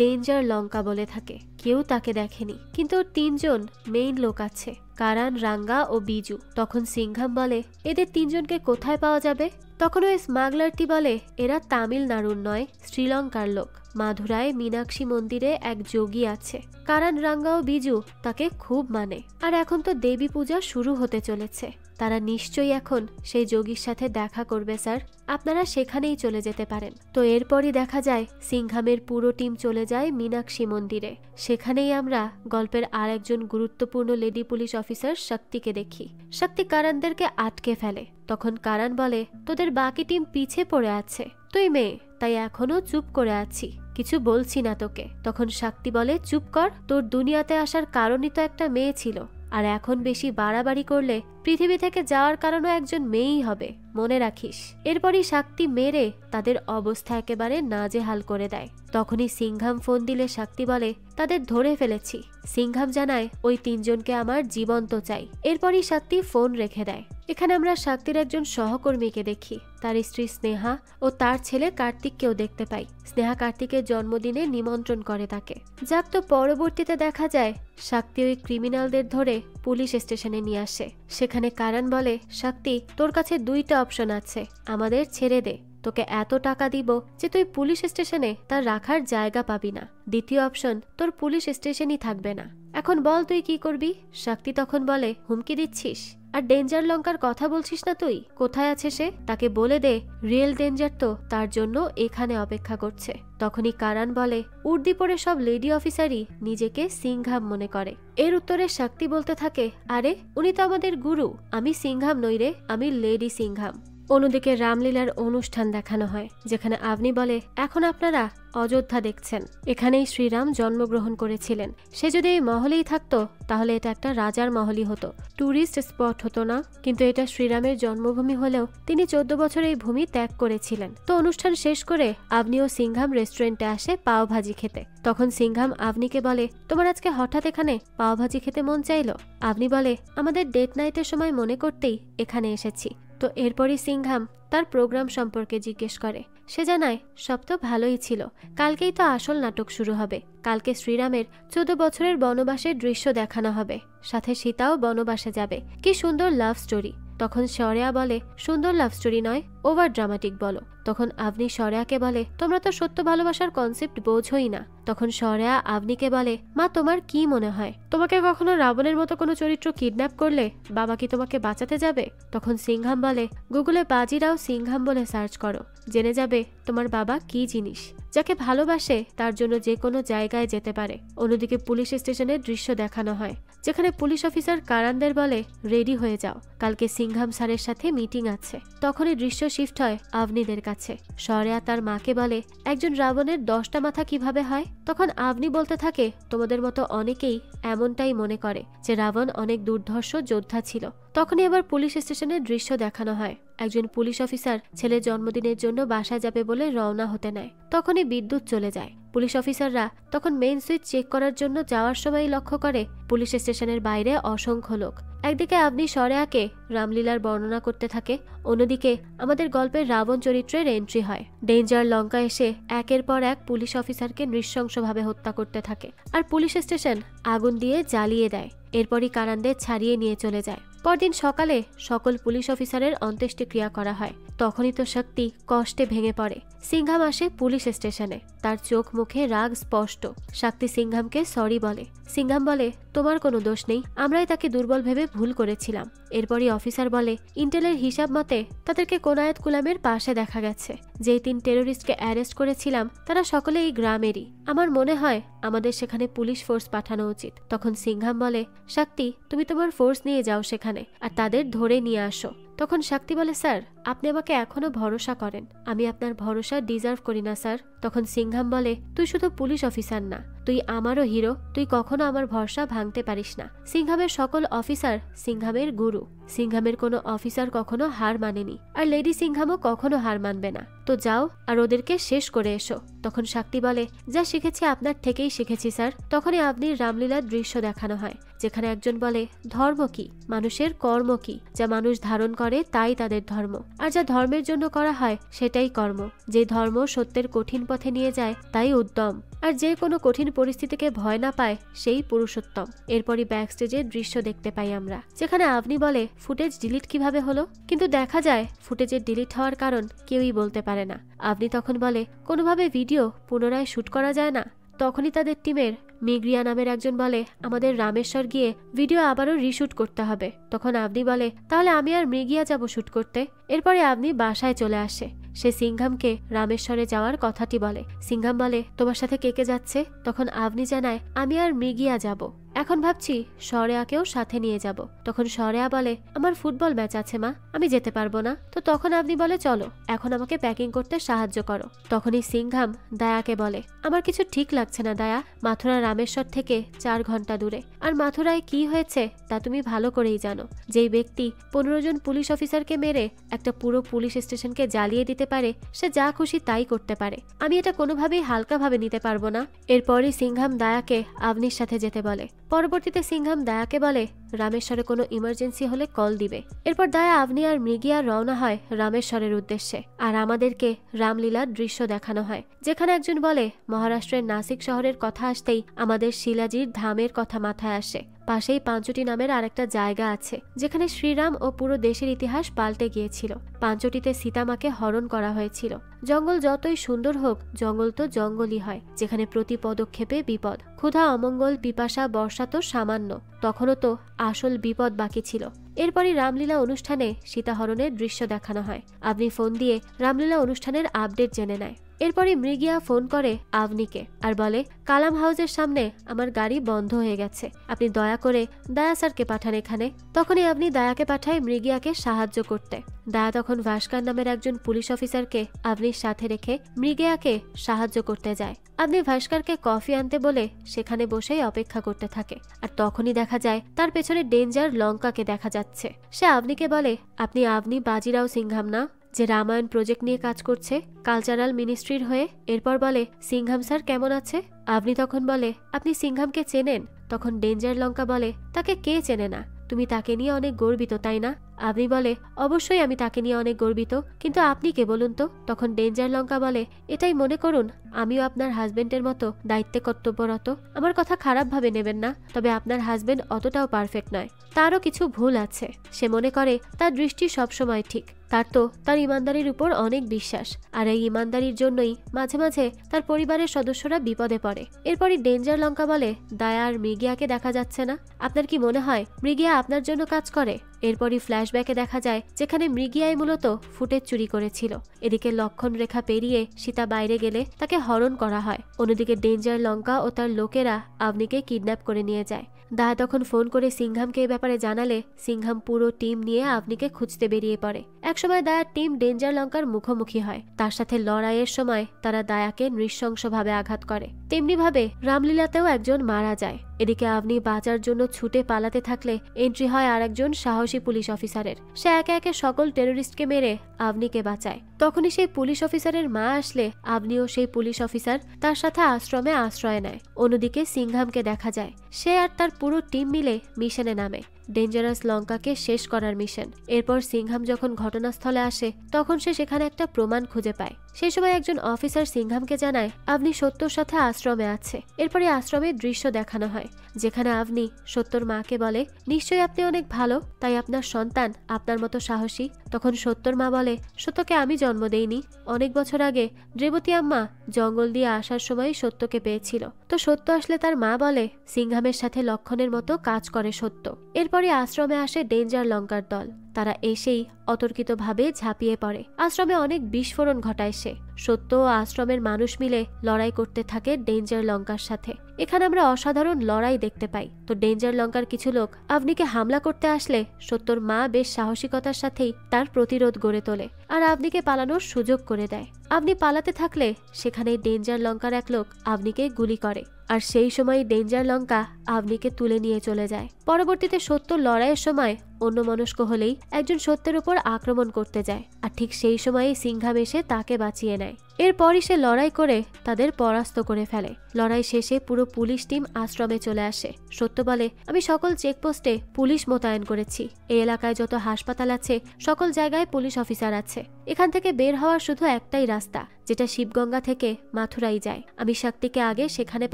ডেঞ্জার লঙ্কা বলে থাকে, কেউ তাকে দেখেনি, কিন্তু 3 জন মেইন লোক আছে, কারান, রাঙ্গা ও বিজু। তখন সিংঘাম বলে, এদের 3 জনকে কোথায় পাওয়া যাবে? তখন ওই স্মাগলারটি বলে, এরা তামিলনাড়ুর নয়, শ্রীলঙ্কার লোক, মাধুরায় মীনাক্ষী মন্দিরে এক যোগী আছে। কারণ, রাঙ্গা ও বিজু তাকে খুব মানে। আর এখন তো দেবী পূজা শুরু হতে চলেছে, তারা নিশ্চয়ই এখন সেই যোগীর সাথে দেখা করবে স্যার। আপনারা সেখানেই চলে যেতে পারেন। তো এরপরই দেখা যায় সিংঘামের পুরো টিম চলে যায় মীনাক্ষী মন্দিরে। সেখানেই আমরা গল্পের আর একজন গুরুত্বপূর্ণ লেডি পুলিশ অফিসার শক্তিকে দেখি। শক্তি কারণদেরকে আটকে ফেলে। তখন কারণ বলে, তোদের বাকি টিম পিছে পড়ে আছে, তুই মেয়ে, তাই এখনো চুপ করে আছি, কিছু বলছি না তোকে। তখন শক্তি বলে, চুপ কর, তোর দুনিয়াতে আসার কারণই তো একটা মেয়ে ছিল, আর এখন বেশি বাড়াবাড়ি করলে পৃথিবী থেকে যাওয়ার কারণও একজন মেয়েই হবে, মনে রাখিস। এরপরই শক্তি মেরে তাদের অবস্থা একেবারে নাজেহাল করে দেয়। তখনই সিংঘাম ফোন দিলে শক্তি বলে, তাদের ধরে ফেলেছি। সিংঘাম জানায়, ওই তিনজনকে আমার জীবন্ত চাই। এরপরই শক্তি ফোন রেখে দেয়। এখানে আমরা শক্তির একজন সহকর্মীকে দেখি, তার স্ত্রী স্নেহা ও তার ছেলে কার্তিককেও দেখতে পাই। স্নেহা কার্তিকের জন্মদিনে নিমন্ত্রণ করে তাকে। যাক, তো পরবর্তীতে দেখা যায় শক্তি ওই ক্রিমিনালদের ধরে পুলিশ স্টেশনে নিয়ে আসে। সেখানে কারণ বলে, শক্তি, তোর কাছে দুইটা অপশন আছে, আমাদের ছেড়ে দে, তোকে এত টাকা দিব যে তুই পুলিশ স্টেশনে তার রাখার জায়গা পাবি না। দ্বিতীয় অপশন, তোর পুলিশ স্টেশনই থাকবে না। এখন বল তুই কি করবি? শক্তি তখন বলে, হুমকি দিচ্ছিস? আর ডেঞ্জার লঙ্কার কথা বলছিস না তুই? কোথায় আছে সে? তাকে বলে দে রিয়েল ডেঞ্জার তো তার জন্য এখানে অপেক্ষা করছে। তখনই কারণ বলে, উর্দি পরে সব লেডি অফিসারই নিজেকে সিংঘাম মনে করে। এর উত্তরে শক্তি বলতে থাকে, আরে উনি তো আমাদের গুরু, আমি সিংঘাম নই রে, আমি লেডি সিংঘাম। অন্যদিকে রামলীলার অনুষ্ঠান দেখানো হয়, যেখানে আবনি বলে, এখন আপনারা অযোধ্যা দেখছেন, এখানেই শ্রীরাম জন্মগ্রহণ করেছিলেন। সে যদি এই মহলেই থাকতো তাহলে এটা একটা রাজার মহলই হতো, ট্যুরিস্ট স্পট হতো না। কিন্তু এটা শ্রীরামের জন্মভূমি হলেও তিনি 14 বছর এই ভূমি ত্যাগ করেছিলেন। তো অনুষ্ঠান শেষ করে আবনি ও সিংঘাম রেস্টুরেন্টে আসে পাও ভাজি খেতে। তখন সিংঘাম আবনিকে বলে, তোমার আজকে হঠাৎ এখানে পাও ভাজি খেতে মন চাইলো? আবনি বলে, আমাদের ডেট নাইটের সময় মনে করতেই এখানে এসেছি। তো এরপরই সিংঘাম তার প্রোগ্রাম সম্পর্কে জিজ্ঞেস করে। সে জানায়, সব তো ভালোই ছিল, কালকেই তো আসল নাটক শুরু হবে। কালকে শ্রীরামের 14 বছরের বনবাসের দৃশ্য দেখানো হবে, সাথে সীতাও বনবাসে যাবে। কি সুন্দর লাভ স্টোরি। তখন শরেয়া বলে, সুন্দর লাভ স্টোরি নয়, ওভার ড্রামাটিক বলো। তখন আবনি শরেয়াকে বলে, তোমরা তো সত্য ভালোবাসার কনসেপ্ট বোঝোই না। তখন শরেয়া আবনিকে বলে, মা তোমার কি মনে হয়, তোমাকে কখনো রাবণের মতো কোনো চরিত্র কিডন্যাপ করলে বাবা কি তোমাকে বাঁচাতে যাবে? তখন সিংঘাম বলে, গুগলে বাজিরাও সিংঘাম বলে সার্চ করো, জেনে যাবে তোমার বাবা কি জিনিস। যাকে ভালোবাসে তার জন্য যে কোনো জায়গায় যেতে পারে। অন্যদিকে পুলিশ স্টেশনের দৃশ্য দেখানো হয়, যেখানে পুলিশ অফিসার কারানদের বলে, রেডি হয়ে যাও, কালকে সিংঘাম স্যারের সাথে মিটিং আছে। তখনই দৃশ্য শিফট হয় আবনিদের কাছে। শরেয়া তার মাকে বলে, একজন রাবণের 10টা মাথা কিভাবে হয়? তখন আবনি বলতে থাকে, তোমাদের মতো অনেকেই এমনটাই মনে করে যে রাবণ অনেক দুর্ধর্ষ যোদ্ধা ছিল। তখনই আবার পুলিশ স্টেশনের দৃশ্য দেখানো হয়। একজন পুলিশ অফিসার ছেলের জন্মদিনের জন্য বাসায় যাবে বলে রওনা হতে নেয়। তখনই বিদ্যুৎ চলে যায়। পুলিশ অফিসাররা তখন মেইন সুইচ চেক করার জন্য যাওয়ার সময় লক্ষ্য করে পুলিশ স্টেশনের বাইরে অসংখ্য লোক। একদিকে আবনি শরেয়াকে রামলীলার বর্ণনা করতে থাকে, অন্যদিকে আমাদের গল্পের রাবণ চরিত্রের এন্ট্রি হয়। ডেঞ্জার লঙ্কা এসে একের পর এক পুলিশ অফিসারকে নৃশংসভাবে হত্যা করতে থাকে, আর পুলিশ স্টেশন আগুন দিয়ে জ্বালিয়ে দেয়। এরপরই কারানদের ছাড়িয়ে নিয়ে চলে যায়। পরদিন সকালে সকল পুলিশ অফিসারের অন্ত্যেষ্টিক্রিয়া করা হয়। তখনই তো শক্তি কষ্টে ভেঙে পড়ে। সিংঘাম আসে পুলিশ স্টেশনে, তার চোখ মুখে রাগ স্পষ্ট। শক্তি সিংঘামকে সরি বলে। সিংঘাম বলে, তোমার কোনো দোষ নেই, আমরাই তাকে দুর্বল ভেবে ভুল করেছিলাম। এরপরই অফিসার বলে, ইন্টেলের হিসাব মতে তাদেরকে কোনায়েত কুলামের পাশে দেখা গেছে। যেই 3 টেরোরিস্টকে অ্যারেস্ট করেছিলাম তারা সকলে এই গ্রামেরই। আমার মনে হয় আমাদের সেখানে পুলিশ ফোর্স পাঠানো উচিত। তখন সিংঘাম বলে, শক্তি তুমি তোমার ফোর্স নিয়ে যাও সেখানে, আর তাদের ধরে নিয়ে আসো। তখন শক্তি বলে, স্যার আপনি আমাকে এখনো ভরসা করেন, আমি আপনার ভরসা ডিজার্ভ করি না স্যার। তখন সিংঘাম বলে, তুই শুধু পুলিশ অফিসার না, তুই আমারও হিরো, তুই কখনো আমার ভরসা ভাঙতে পারিস না। সিংঘামের সকল অফিসার সিংঘামের গুরু। সিংঘামের কোনো অফিসার কখনো হার মানেনি, আর লেডি সিংঘামও কখনো হার মানবে না। তো যাও আর ওদেরকে শেষ করে এসো। তখন শক্তি বলে, যা শিখেছি আপনার থেকেই শিখেছি স্যার। তখনই আবনির রামলীলার দৃশ্য দেখানো হয়, যেখানে একজন বলে, ধর্ম কি? মানুষের কর্ম কি? যা মানুষ ধারণ করে তাই তাদের ধর্ম, আর যা ধর্মের জন্য করা হয় সেটাই কর্ম। যে ধর্ম সত্যের কঠিন পথে নিয়ে যায় তাই উদ্যম, আর যে কোনো কঠিন পরিস্থিতিকে ভয় না পায় সেই পুরুষোত্তম। এরপরই ব্যাকস্টেজের দৃশ্য দেখতে পাই আমরা, যেখানে আভনি বলে ফুটেজ ডিলিট কিভাবে হলো, কিন্তু দেখা যায় ফুটেজের ডিলিট হওয়ার কারণ কেউই বলতে পারে না। আভনি তখন বলে কোনোভাবে ভিডিও পুনরায় শুট করা যায় না। তখনই তাদের টিমের মিগ্রিয়া নামের একজন বলে আমাদের রামেশ্বর গিয়ে ভিডিও আবারও রিশুট করতে হবে। তখন আভনি বলে তাহলে আমি আর মৃগিয়া যাব শুট করতে। এরপরে আভনি বাসায় চলে আসে। সে সিংহামকে রামেশ্বরে যাওয়ার কথাটি বলে। সিংহাম বলে তোমার সাথে কে কে যাচ্ছে? তখন আভনি জানায় আমি আর মৃগিয়া যাব, এখন ভাবছি শরেয়াকেও সাথে নিয়ে যাব। তখন শরেয়া বলে আমার ফুটবল ম্যাচ আছে মা, আমি যেতে পারবো না। তো তখন আভনি বলে চলো এখন আমাকে প্যাকিং করতে সাহায্য করো। তখনই সিংহাম দায়াকে বলে আমার কিছু ঠিক লাগছে না দায়া, মাথুরা রামেশ্বর থেকে 4 ঘন্টা দূরে, আর মাথুরায় কি হয়েছে তা তুমি ভালো করেই জানো। যেই ব্যক্তি 15 জন পুলিশ অফিসারকে মেরে একটা পুরো পুলিশ স্টেশনকে জ্বালিয়ে দিতে পারে, সে যা খুশি তাই করতে পারে। আমি এটা কোনোভাবেই হালকাভাবে নিতে পারবো না। এরপরই সিংহাম দায়াকে আভনির সাথে যেতে বলে। পরবর্তীতে সিংহাম দায়াকে বলে রামেশ্বরে কোনো ইমার্জেন্সি হলে কল দিবে। এরপর দায়া আভনি আর মৃগিয়া রওনা হয় রামেশ্বরের উদ্দেশ্যে। আর আমাদেরকে রামলীলার দৃশ্য দেখানো হয়, যেখানে একজন বলে মহারাষ্ট্রের নাসিক শহরের কথা আসতেই আমাদের শিলাজির ধামের কথা মাথায় আসে। পাশেই পাঞ্চটি নামের আরেকটা জায়গা আছে, যেখানে শ্রীরাম ও পুরো দেশের ইতিহাস পাল্টে গিয়েছিল। পাঞ্চটিতে সীতামাকে হরণ করা হয়েছিল। জঙ্গল যতই সুন্দর হোক, জঙ্গল তো জঙ্গলই হয়, যেখানে প্রতি পদক্ষেপে বিপদ, ক্ষুধা, অমঙ্গল, পিপাসা, বর্ষা তো সামান্য, তখনও তো আসল বিপদ বাকি ছিল। এরপরই রামলীলা অনুষ্ঠানে সীতাহরণের দৃশ্য দেখানো হয়। আভনি ফোন দিয়ে রামলীলা অনুষ্ঠানের আপডেট জেনে নেয়। এরপরই মৃগিয়া ফোন করে আভনিকে আর বলে কালাম হাউসের সামনে আমার গাড়ি বন্ধ হয়ে গেছে, আপনি দয়া করে দায়া স্যারকে পাঠান এখানে। তখনই আভনি দায়াকে পাঠায় মৃগিয়াকে সাহায্য করতে। দায়া তখন ভাস্কর নামের একজন পুলিশ অফিসারকে আভনির সাথে রেখে মৃগিয়াকে সাহায্য করতে যায়। আভনি ভাস্করকে কফি আনতে বলে সেখানে বসেই অপেক্ষা করতে থাকে। আর তখনই দেখা যায় তার পেছনে ডেঞ্জার লঙ্কাকে দেখা যাচ্ছে। সে আভনিকে বলে আপনি আভনি বাজিরাও সিংহাম না, যে রামায়ণ প্রজেক্ট নিয়ে কাজ করছে কালচারাল মিনিস্ট্রির হয়ে? এরপর বলে সিংহাম স্যার কেমন আছে? আভনি তখন বলে আপনি সিংহামকে চেনেন? তখন ডেঞ্জার লঙ্কা বলে তাকে কে চেনে না, তুমি তাকে নিয়ে অনেক গর্বিত তাই না? আভনি বলে অবশ্যই আমি তাকে নিয়ে অনেক গর্বিত, কিন্তু আপনি কে বলুন তো? তখন ডেঞ্জার লঙ্কা বলে এটাই মনে করুন আমিও আপনার হাজবেন্ডের মতো দায়িত্বে কর্তব্যরত। আমার কথা খারাপ ভাবে নেবেন না, তবে আপনার হাজবেন্ড অতটাও পারফেক্ট নয়, তারও কিছু ভুল আছে। সে মনে করে তার দৃষ্টি সবসময় ঠিক, তার তো তার ইমানদারির উপর অনেক বিশ্বাস, আর এই ইমানদারির জন্যই মাঝে মাঝে তার পরিবারের সদস্যরা বিপদে পড়ে। এরপরই ডেঞ্জার লঙ্কা বলে দায়া আর মৃগিয়াকে দেখা যাচ্ছে না, আপনার কি মনে হয় মৃগিয়া আপনার জন্য কাজ করে? এরপরই ফ্ল্যাশব্যাকে দেখা যায় যেখানে মৃগিয়াই মূলত ফুটেজ চুরি করেছিল। এদিকে লক্ষণ রেখা পেরিয়ে সীতা বাইরে গেলে তাকে হরণ করা হয়। অন্যদিকে ডেঞ্জার লঙ্কা ও তার লোকেরা আভনিকে কিডন্যাপ করে নিয়ে যায়। দায়া তখন ফোন করে সিংহামকে এ ব্যাপারে জানালে সিংহাম পুরো টিম নিয়ে আভনিকে খুঁজতে বেরিয়ে পড়ে। একসময় দায়ার টিম ডেঞ্জার লঙ্কার মুখোমুখি হয়। তার সাথে লড়াইয়ের সময় তারা দায়াকে নৃশংসভাবে আঘাত করে। তেমনি ভাবে রামলীলাতেও একজন মারা যায়। এদিকে আভনি বাঁচার জন্য ছুটে পালাতে থাকলে এন্ট্রি হয় আর একজন সাহসী পুলিশ অফিসারের। সে একে একে সকল টেরোরিস্টকে মেরে আভনিকে বাঁচায়। তখনই সেই পুলিশ অফিসারের মা আসলে আভনিও সেই পুলিশ অফিসার তার সাথে আশ্রমে আশ্রয় নেয়। অন্যদিকে সিংহামকে দেখা যায়, সে আর তার পুরো টিম মিলে মিশনে নামে, ডেঞ্জারাস লঙ্কাকে শেষ করার মিশন। এরপর সিংহাম যখন ঘটনাস্থলে আসে তখন সে সেখানে একটা প্রমাণ খুঁজে পায়। সেই সময় একজন অফিসার সিংহামকে জানায় আভনি সত্যর সাথে আশ্রমে আছে। এরপরে আশ্রমের দৃশ্য দেখানো হয়, যেখানে আভনি সত্যর মাকে বলে নিশ্চয়ই আপনি অনেক ভালো, তাই আপনার সন্তান আপনার মতো সাহসী। তখন সত্যর মা বলে সত্যকে আমি জন্ম দেইনি, অনেক বছর আগে রেবতী আম্মা জঙ্গল দিয়ে আসার সময় সত্যকে পেয়েছিল। তো সত্য আসলে তার মা বলে সিংহামের সাথে লক্ষণের মতো কাজ করে সত্য। এরপরে আশ্রমে আসে ডেঞ্জার লঙ্কার দল। তারা এসেই অতর্কিতভাবে ঝাঁপিয়ে পড়ে। আশ্রমে অনেক বিস্ফোরণ ঘটায় সে। সত্য ও আশ্রমের মানুষ মিলে লড়াই করতে থাকে ডেঞ্জার লঙ্কার সাথে। এখানে আমরা অসাধারণ লড়াই দেখতে পাই। তো ডেঞ্জার লঙ্কার কিছু লোক আভনিকে হামলা করতে আসলে সত্যর মা বেশ সাহসিকতার সাথেই তার প্রতিরোধ গড়ে তোলে আর আভনিকে পালানোর সুযোগ করে দেয়। আভনি পালাতে থাকলে সেখানেই ডেঞ্জার লঙ্কার এক লোক আভনিকে গুলি করে, আর সেই সময় ডেঞ্জার লঙ্কা আভনিকে তুলে নিয়ে চলে যায়। পরবর্তীতে সত্য লড়াইয়ের সময় অন্যমনস্ক হলেই একজন সত্যের উপর আক্রমণ করতে যায়, আর ঠিক সেই সময়েই সিংহাম এসে তাকে বাঁচিয়ে নেয়। এরপরই সে লড়াই করে তাদের পরাস্ত করে ফেলে। লড়াই শেষে পুরো পুলিশ টিম আশ্রমে চলে আসে। সত্য বলে, আমি সকল চেকপোস্টে পুলিশ মোতায়েন করেছি। এই এলাকায় যত হাসপাতাল আছে সকল জায়গায় পুলিশ অফিসার আছে। এখান থেকে বের হওয়ার শুধু একটাই রাস্তা, যেটা শিবগঙ্গা থেকে মাথুরাই যায়। আমি শক্তিকে আগে সেখানে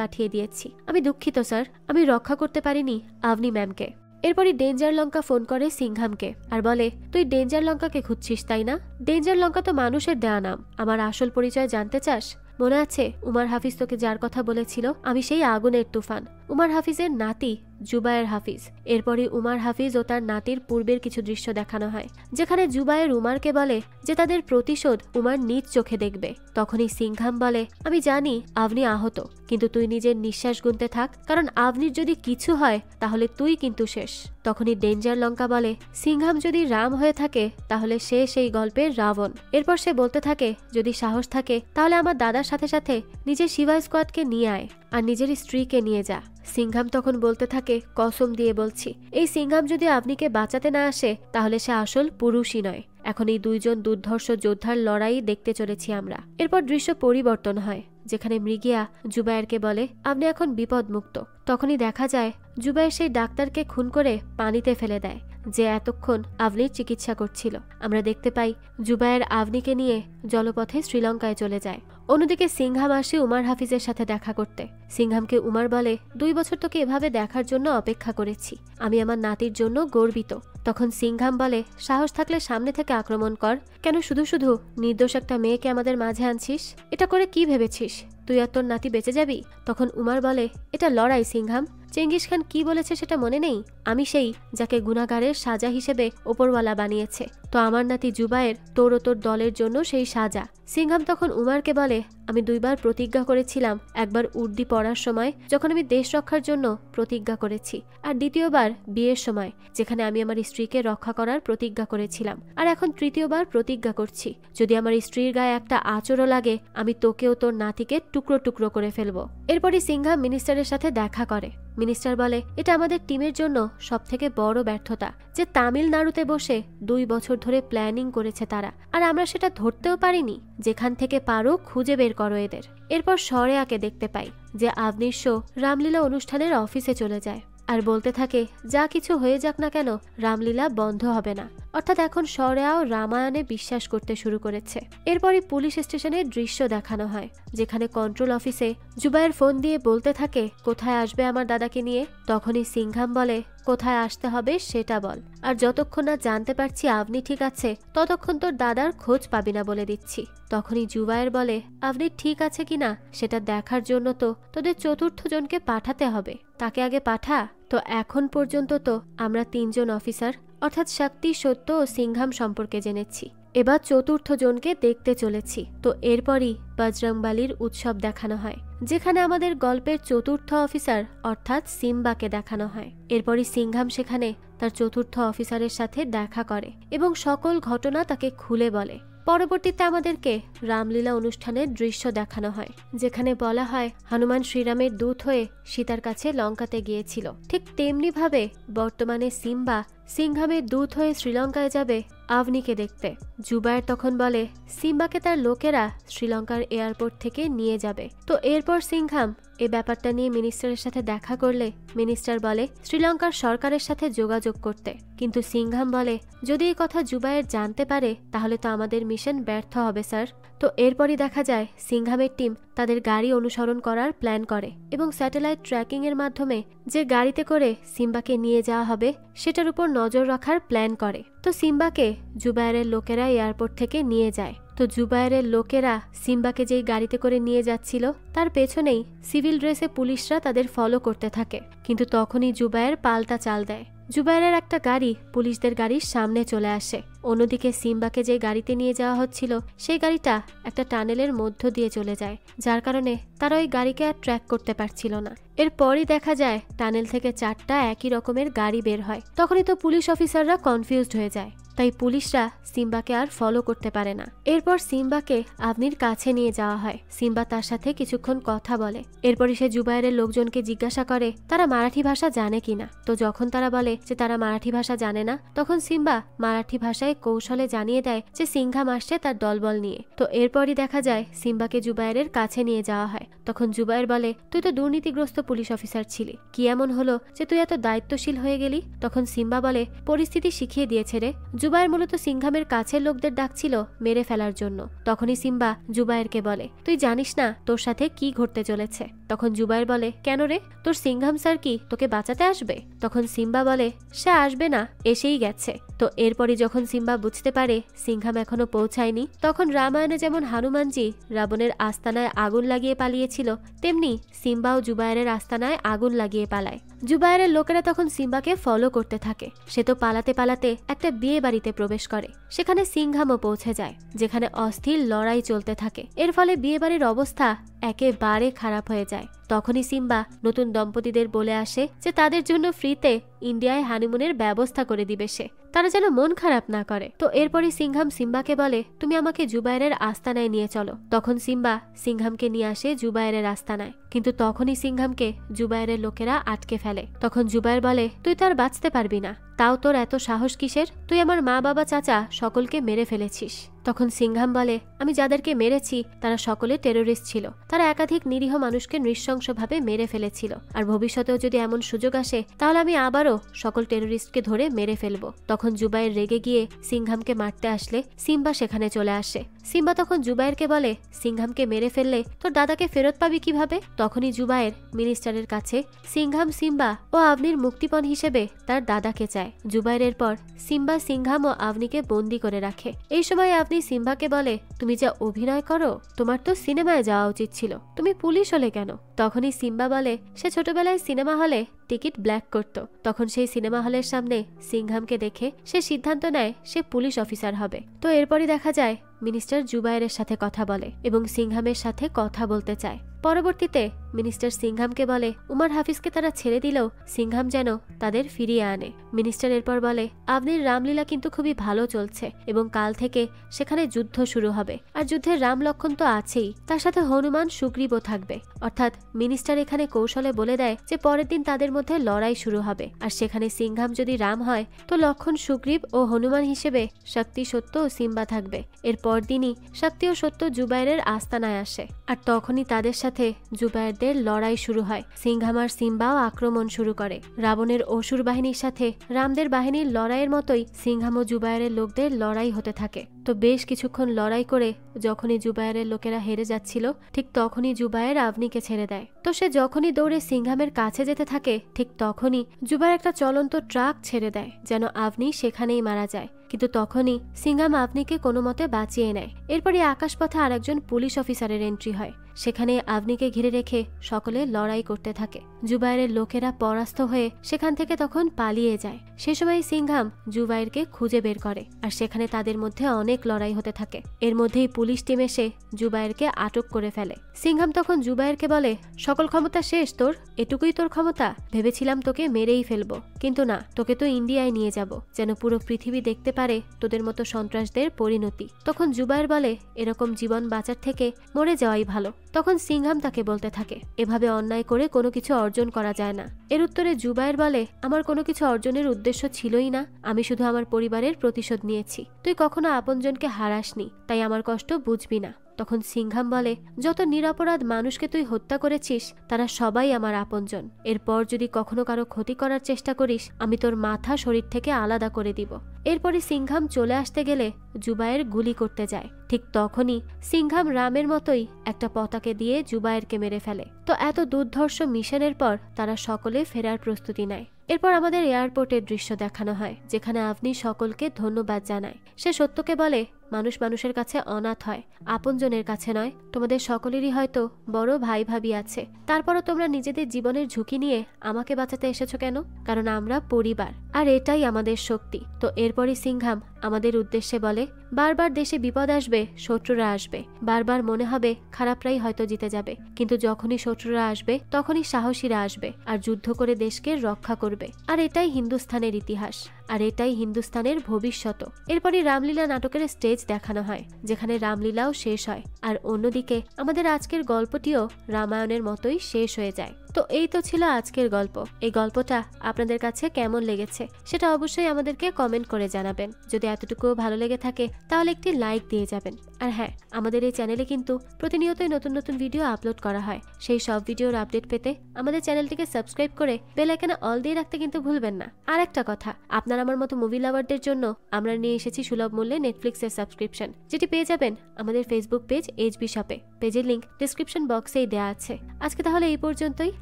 পাঠিয়ে দিয়েছি। আমি দুঃখিত স্যার, আমি রক্ষা করতে পারিনি আভনি ম্যামকে। এরপরই ডেঞ্জার লঙ্কা ফোন করে সিংহামকে আর বলে, তুই ডেঞ্জার লঙ্কাকে খুঁজছিস তাই না? ডেঞ্জার লঙ্কা তো মানুষের দেয়া নাম। আমার আসল পরিচয় জানতে চাস? মনে আছে উমার হাফিজ তোকে যার কথা বলেছিল আমি সেই আগুনের তুফান? উমার হাফিজের নাতি জুবায়ের হাফিজ। এরপরই উমার হাফিজ ও তার নাতির পূর্বের কিছু দৃশ্য দেখানো হয়, যেখানে জুবায়ের উমারকে বলে যে তাদের প্রতিশোধ উমার নিজ চোখে দেখবে। তখনই সিংহাম বলে, আমি জানি আভনি আহত, কিন্তু তুই নিজের নিঃশ্বাস গুনতে থাক, কারণ আভনির যদি কিছু হয় তাহলে তুই কিন্তু শেষ। তখনই ডেঞ্জার লঙ্কা বলে, সিংহাম যদি রাম হয়ে থাকে তাহলে সে সেই গল্পের রাবণ। এরপর সে বলতে থাকে, যদি সাহস থাকে তাহলে আমার দাদার সাথে সাথে নিজের শিবা স্কোয়াডকে নিয়ে আয় আর নিজের স্ত্রীকে নিয়ে যা। সিংহাম তখন বলতে থাকে, কসম দিয়ে বলছি, এই সিংহাম যদি আভনিকে বাঁচাতে না আসে তাহলে সে আসল পুরুষই নয়। এখন এই দুইজন দুর্ধর্ষ যোদ্ধার লড়াই দেখতে চলেছি আমরা। এরপর দৃশ্য পরিবর্তন হয়, যেখানে মৃগিয়া জুবায়েরকে বলে, আপনি এখন বিপদ মুক্ত। তখনই দেখা যায় জুবায়ের সেই ডাক্তারকে খুন করে পানিতে ফেলে দেয়, যে এতক্ষণ আভনির চিকিৎসা করছিল। আমরা দেখতে পাই জুবায়ের আভনিকে নিয়ে জলপথে শ্রীলঙ্কায় চলে যায়। অন্যদিকে সিংহাম আসে উমার হাফিজের সাথে দেখা করতে। সিংহামকে উমার বলে, 2 বছর তোকে এভাবে দেখার জন্য অপেক্ষা করেছি, আমি আমার নাতির জন্য গর্বিত। তখন সিংহাম বলে, সাহস থাকলে সামনে থেকে আক্রমণ কর, কেন শুধু শুধু নির্দোষ একটা মেয়েকে আমাদের মাঝে আনছিস? এটা করে কি ভেবেছিস তুই আর তোর নাতি বেঁচে যাবি? তখন উমার বলে, এটা লড়াই সিংহাম, চেঙ্গিস খান কি বলেছে সেটা মনে নেই? আমি সেই যাকে গুনাহগারের সাজা হিসেবে ওপরওয়ালা বানিয়েছে, তো আমার নাতি জুবায়ের তোর ও তোর দলের জন্য সেই সাজা। সিংহাম তখন উমারকে বলে, আমি 2 বার প্রতিজ্ঞা করেছিলাম, একবার উর্দি পড়ার সময় যখন আমি দেশ রক্ষার জন্য প্রতিজ্ঞা করেছি, আর দ্বিতীয়বার বিয়ের সময় যেখানে আমি আমার স্ত্রীকে রক্ষা করার প্রতিজ্ঞা করেছিলাম, আর এখন তৃতীয়বার প্রতিজ্ঞা করছি, যদি আমার স্ত্রীর গায়ে একটা আঁচড়ও লাগে আমি তোকেও তোর নাতিকে টুকরো টুকরো করে ফেলবো। এরপরই সিংহাম মিনিস্টারের সাথে দেখা করে। মিনিস্টার বলে, এটা আমাদের টিমের জন্য সবথেকে বড় ব্যর্থতা যে তামিলনাড়ুতে বসে 2 বছর ধরে প্ল্যানিং করেছে তারা, আর আমরা সেটা ধরতেও পারিনি। যেখান থেকে পারো খুঁজে বের করো এদের। এরপর শরেয়াকে দেখতে পাই, যে আভনির শো রামলীলা অনুষ্ঠানের অফিসে চলে যায় আর বলতে থাকে, যা কিছু হয়ে যাক না কেন রামলীলা বন্ধ হবে না। অর্থাৎ এখন শরেয়াও রামায়ণে বিশ্বাস করতে শুরু করেছে। এরপরই পুলিশ স্টেশনের দৃশ্য দেখানো হয়, যেখানে কন্ট্রোল অফিসে জুবায়ের ফোন দিয়ে বলতে থাকে, কোথায় আসবে আমার দাদাকে নিয়ে? তখনই সিংহাম বলে, কোথায় আসতে হবে সেটা বল, আর যতক্ষণ না জানতে পারছি আভনি ঠিক আছে ততক্ষণ তোর দাদার খোঁজ পাবি না বলে দিচ্ছি। তখনই জুবায়ের বলে, আভনি ঠিক আছে কিনা সেটা দেখার জন্য তো তোদের 4র্থ জনকে পাঠাতে হবে, তাকে আগে পাঠা। তো এখন পর্যন্ত তো আমরা 3 জন অফিসার অর্থাৎ শক্তি, সত্য ও সিংহাম সম্পর্কে জেনেছি, এবার 4র্থ জনকে দেখতে চলেছি। তো এরপরই বজরংবলীর উৎসব দেখানো হয়, যেখানে আমাদের গল্পের 4র্থ অফিসার অর্থাৎ সিম্বাকে দেখানো হয়। এরপরই সিংহাম সেখানে তার 4র্থ অফিসারের সাথে দেখা করে এবং সকল ঘটনা তাকে খুলে বলে। পরবর্তীতে আমাদেরকে রামলীলা অনুষ্ঠানের দৃশ্য দেখানো হয়, যেখানে বলা হয় হনুমান শ্রীরামের দূত হয়ে সীতার কাছে লঙ্কাতে গিয়েছিল। ঠিক তেমনি ভাবে বর্তমানে সিম্বা সিংহামের দূত হয়ে শ্রীলঙ্কায় যাবে আভনিকে দেখতে। জুবায়ের তখন বলে, সিম্বাকে তার লোকেরা শ্রীলঙ্কার এয়ারপোর্ট থেকে নিয়ে যাবে। তো এরপর সিংহাম এ ব্যাপারটা নিয়ে মিনিস্টারের সাথে দেখা করলে মিনিস্টার বলে শ্রীলঙ্কার সরকারের সাথে যোগাযোগ করতে, কিন্তু সিংহাম বলে, যদি এই কথা জুবায়ের জানতে পারে তাহলে তো আমাদের মিশন ব্যর্থ হবে স্যার। তো এরপরই দেখা যায় সিংহামের টিম তাদের গাড়ি অনুসরণ করার প্ল্যান করে এবং স্যাটেলাইট ট্র্যাকিং এর মাধ্যমে যে গাড়িতে করে সিম্বাকে নিয়ে যাওয়া হবে সেটার উপর নজর রাখার প্ল্যান করে। তো সিম্বাকে জুবায়েরের লোকেরা এয়ারপোর্ট থেকে নিয়ে যায়। তো জুবায়েরের লোকেরা সিম্বাকে যেই গাড়িতে করে নিয়ে যাচ্ছিল তার পেছনেই সিভিল ড্রেসে পুলিশরা তাদের ফলো করতে থাকে, কিন্তু তখনই জুবায়ের পাল্টা চাল দেয়। জুবায়েরের একটা গাড়ি পুলিশদের গাড়ির সামনে চলে আসে। অন্যদিকে সিম্বাকে যে গাড়িতে নিয়ে যাওয়া হচ্ছিল সেই গাড়িটা একটা টানেলের মধ্য দিয়ে চলে যায়, যার কারণে তারা ওই গাড়িকে আর ট্র্যাক করতে পারছিল না। এরপরই দেখা যায় টানেল থেকে 4টা একই রকমের গাড়ি বের হয়। তখনই তো পুলিশ অফিসাররা কনফিউজড হয়ে যায়। তাই পুলিশরা সিম্বাকে আর ফলো করতে পারে না। এরপর সিম্বাকে আভনির কাছে নিয়ে যাওয়া হয়। সিম্বা তার সাথে কিছুক্ষণ কথা বলে। এরপরই সে জুবায়েরের লোকজনকে জিজ্ঞাসা করে তারা মারাঠি ভাষা জানে কিনা। তো যখন তারা বলে যে তারা মারাঠি ভাষা জানে না, তখন সিম্বা মারাঠি ভাষায় কৌশলে জানিয়ে দেয় যে সিংহাম আসছে তার দলবল নিয়ে। তো এরপরই দেখা যায় সিম্বাকে জুবায়েরের কাছে নিয়ে যাওয়া হয়। তখন জুবায়ের বলে, তুই তো দুর্নীতিগ্রস্ত পুলিশ অফিসার ছিলি, কি এমন হলো যে তুই এত দায়িত্বশীল হয়ে গেলি? তখন সিম্বা বলে, পরিস্থিতি শিখিয়ে দিয়েছে রে। জুবায়ের মূলত সিংহামের কাছের লোকদের ডাকছিল মেরে ফেলার জন্য। তখনই সিম্বা জুবায়েরকে বলে, তুই জানিস না তোর সাথে কি ঘটতে চলেছে? তখন জুবায়ের বলে, কেন রে, তোর সিংহাম স্যার কি তোকে বাঁচাতে আসবে? তখন সিম্বা বলে, সে আসবে না, এসেই গেছে। তো এরপরই যখন সিম্বা বুঝতে পারে সিংহাম এখনো পৌঁছায়নি, তখন রামায়ণে যেমন হনুমানজি রাবণের আস্তানায় আগুন লাগিয়ে পালিয়েছিল, তেমনি সিম্বাও জুবায়েরের আস্তানায় আগুন লাগিয়ে পালায়। জুবায়েরের লোকেরা তখন সিম্বাকে ফলো করতে থাকে। সে তো পালাতে পালাতে একটা বিয়ে বাড়িতে প্রবেশ করে। সেখানে সিংহামও পৌঁছে যায়, যেখানে অস্থির লড়াই চলতে থাকে। এর ফলে বিয়ে বাড়ির অবস্থা একেবারে খারাপ হয়ে যায়। তখনই সিম্বা নতুন দম্পতিদের বলে আসে যে তাদের জন্য ফ্রিতে ইন্ডিয়ায় হানিমুনের ব্যবস্থা করে দিবে সে, তারা যেন মন খারাপ না করে। তো এরপরই সিংহাম সিম্বাকে বলে, তুমি আমাকে জুবায়েরের আস্তানায় নিয়ে চলো। তখন সিম্বা সিংহামকে নিয়ে আসে জুবায়েরের আস্তানায়, কিন্তু তখনই সিংহামকে জুবায়েরের লোকেরা আটকে ফেলে। তখন জুবায়ের বলে, তুই তো আর বাঁচতে পারবি না, তাও তোর এত সাহস কিসের? তুই আমার মা বাবা চাচা সকলকে মেরে ফেলেছিস। তখন সিংহাম বলে, আমি যাদেরকে মেরেছি তারা সকলে টেরোরিস্ট ছিল। তারা একাধিক নিরীহ মানুষকে নৃশংসভাবে মেরে ফেলেছিল। আর ভবিষ্যতেও যদি এমন সুযোগ আসে তাহলে আমি আবারও সকল টেরোরিস্টকে ধরে মেরে ফেলবো। তখন জুবায়ের রেগে গিয়ে সিংহামকে মারতে আসলে সিম্বা সেখানে চলে আসে। সিম্বা তখন জুবায়েরকে বলে, সিংহামকে মেরে ফেললে তোর দাদাকে ফেরত পাবি কিভাবে? তখনই জুবায়ের মিনিস্টারের কাছে সিংহাম, সিম্বা ও আভনির মুক্তিপণ হিসেবে তার দাদাকে চায়। জুবায়েরের পর সিম্বা সিংহাম ও আভনিকে বন্দি করে রাখে। এই সময় আভনি সিম্বাকে বলে, তুমি যা অভিনয় করো, তোমার তো সিনেমায় যাওয়া উচিত ছিল, তুমি পুলিশ হলে কেন? তখনই সিম্বা বলে, সে ছোটবেলায় সিনেমা হলে টিকিট ব্ল্যাক করত। তখন সেই সিনেমা হলের সামনে সিংহামকে দেখে সে সিদ্ধান্ত নেয় সে পুলিশ অফিসার হবে। তো এরপরই দেখা যায় মিনিস্টার জুবায়েরের সাথে কথা বলে এবং সিংহামের সাথে কথা বলতে চায়। পরবর্তীতে মিনিস্টার সিংহামকে বলে, উমার হাফিজকে তারা ছেড়ে দিলেও সিংহাম যেন তাদের ফিরিয়ে আনে। মিনিস্টার এরপর বলে, আভনির রামলীলা কিন্তু খুবই ভালো চলছে এবং কাল থেকে সেখানে যুদ্ধ শুরু হবে। আর যুদ্ধের রাম লক্ষণ তো আছেই, তার সাথে হনুমান সুগ্রীবও থাকবে। অর্থাৎ মিনিস্টার এখানে কৌশলে বলে দেয় যে পরের দিন তাদের মধ্যে লড়াই শুরু হবে। আর সেখানে সিংহাম যদি রাম হয় তো লক্ষণ সুগ্রীব ও হনুমান হিসেবে শক্তি, সত্য ও সিম্বা থাকবে। এর পরদিনই শক্তি ও সত্য জুবায়েরের আস্তানায় আসে। আর তখনই তাদের সাথে জুবায়েরদের লড়াই শুরু হয়। সিংহাম আর সিম্বাও আক্রমণ শুরু করে। রাবণের অসুর বাহিনীর সাথে রামদের বাহিনীর লড়াইয়ের মতোই সিংহাম ও জুবায়েরের লোকদের লড়াই হতে থাকে। তো বেশ কিছুক্ষণ লড়াই করে যখনই জুবায়েরের লোকেরা হেরে যাচ্ছিল, ঠিক তখনই জুবায়ের আভনিকে ছেড়ে দেয়। তো সে যখনই দৌড়ে সিংহামের কাছে যেতে থাকে, ঠিক তখনই জুবায়ের একটা চলন্ত ট্রাক ছেড়ে দেয় যেন আভনি সেখানেই মারা যায়। কিন্তু তখনই সিংহাম আভনিকে কোনো মতে বাঁচিয়ে নেয়। এরপরই আকাশপথে আরেকজন পুলিশ অফিসারের এন্ট্রি হয়। সেখানে আভনিকে ঘিরে রেখে সকলে লড়াই করতে থাকে। জুবায়েরের লোকেরা পরাস্ত হয়ে সেখান থেকে তখন পালিয়ে যায়। সে সময় সিংহাম জুবায়েরকে খুঁজে বের করে আর সেখানে তাদের মধ্যে অনেক লড়াই হতে থাকে। এর মধ্যেই পুলিশ টিম এসে জুবায়েরকে আটক করে ফেলে। সিংহাম তখন জুবায়েরকে বলে, সকল ক্ষমতা শেষ তোর? এটুকুই তোর ক্ষমতা? ভেবেছিলাম তোকে মেরেই ফেলবো, কিন্তু না, তোকে তো ইন্ডিয়ায় নিয়ে যাব, যেন পুরো পৃথিবী দেখতে পারে তোদের মতো সন্ত্রাসদের পরিণতি। তখন জুবায়ের বলে, এরকম জীবন বাঁচার থেকে মরে যাওয়াই ভালো। তখন সিংহাম তাকে বলতে থাকে, এভাবে অন্যায় করে কোনো কিছু অর্জন করা যায় না। এর উত্তরে জুবায়ের বলে, আমার কোনো কিছু অর্জনের উদ্দেশ্য ছিলই না, আমি শুধু আমার পরিবারের প্রতিশোধ নিয়েছি। তুই কখনো আপনজনকে হারাসনি, তাই আমার কষ্ট বুঝবি না। তখন সিংহাম বলে, যত নিরপরাধ মানুষকে তুই হত্যা করেছিস তারা সবাই আমার আপনজন। এরপর যদি কখনো কারো ক্ষতি করার চেষ্টা করিস, আমি তোর মাথা শরীর থেকে আলাদা করে দিব। এরপরে সিংহাম চলে আসতে গেলে জুবায়ের গুলি করতে যায়। ঠিক তখনই সিংহাম রামের মতোই একটা পতাকা দিয়ে জুবায়েরকে মেরে ফেলে। তো এত দুর্ধর্ষ মিশনের পর তারা সকলে ফেরার প্রস্তুতি নেয়। এরপর আমাদের এয়ারপোর্টের দৃশ্য দেখানো হয়, যেখানে আভনি সকলকে ধন্যবাদ জানায়। সে সত্যকে বলে, মানুষ মানুষের কাছে অনাথ হয়, আপনজনের কাছে নয়। তোমাদের সকলেরই হয়তো বড় ভাই ভাবি আছে, তারপরও তোমরা নিজেদের জীবনের ঝুঁকি নিয়ে আমাকে বাঁচাতে এসেছো কেন? কারণ আমরা পরিবার, আর এটাই আমাদের শক্তি। তো এরপরই সিংহাম আমাদের উদ্দেশ্যে বলে, বারবার দেশে বিপদ আসবে, শত্রুরা আসবে, বারবার মনে হবে খারাপরাই হয়তো জিতে যাবে, কিন্তু যখনই শত্রুরা আসবে তখনই সাহসীরা আসবে আর যুদ্ধ করে দেশকে রক্ষা করবে। আর এটাই হিন্দুস্থানের ইতিহাস। আর এটাই হিন্দুস্তানের ভবিষ্যৎ। এরপরই রামলীলা নাটকের স্টেজ দেখানো হয়, যেখানে রামলীলাও শেষ হয়, আর অন্যদিকে আমাদের আজকের গল্পটিও রামায়ণের মতোই শেষ হয়ে যায়। তো এই তো ছিল আজকের গল্প। এই গল্পটা আপনাদের কাছে কেমন লেগেছে সেটা অবশ্যই আমাদেরকে কমেন্ট করে জানাবেন। যদি এতটুকু ভালো লেগে থাকে তাহলে একটি লাইক দিয়ে যাবেন। আর হ্যাঁ, আমাদের এই চ্যানেলে কিন্তু প্রতিনিয়তই নতুন নতুন ভিডিও আপলোড করা হয়। সেই সব ভিডিওর আপডেট পেতে আমাদের চ্যানেলটিকে সাবস্ক্রাইব করে বেল আইকনে অল দিয়ে রাখতে কিন্তু ভুলবেন না। আর একটা কথা, আপনার আমার মতো মুভি লাভারদের জন্য আমরা নিয়ে এসেছি সুলভ মূল্যে নেটফ্লিক্সের সাবস্ক্রিপশন, যেটি পেয়ে যাবেন আমাদের ফেসবুক পেজ এইচবি শপে। পেজের লিংক ডিসক্রিপশন বক্সেই দেওয়া আছে। আজকে তাহলে এই পর্যন্তই।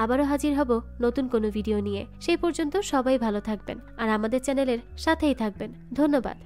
আবারও হাজির হব নতুন কোনো ভিডিও নিয়ে। সেই পর্যন্ত সবাই ভালো থাকবেন আর আমাদের চ্যানেলের সাথেই থাকবেন। ধন্যবাদ।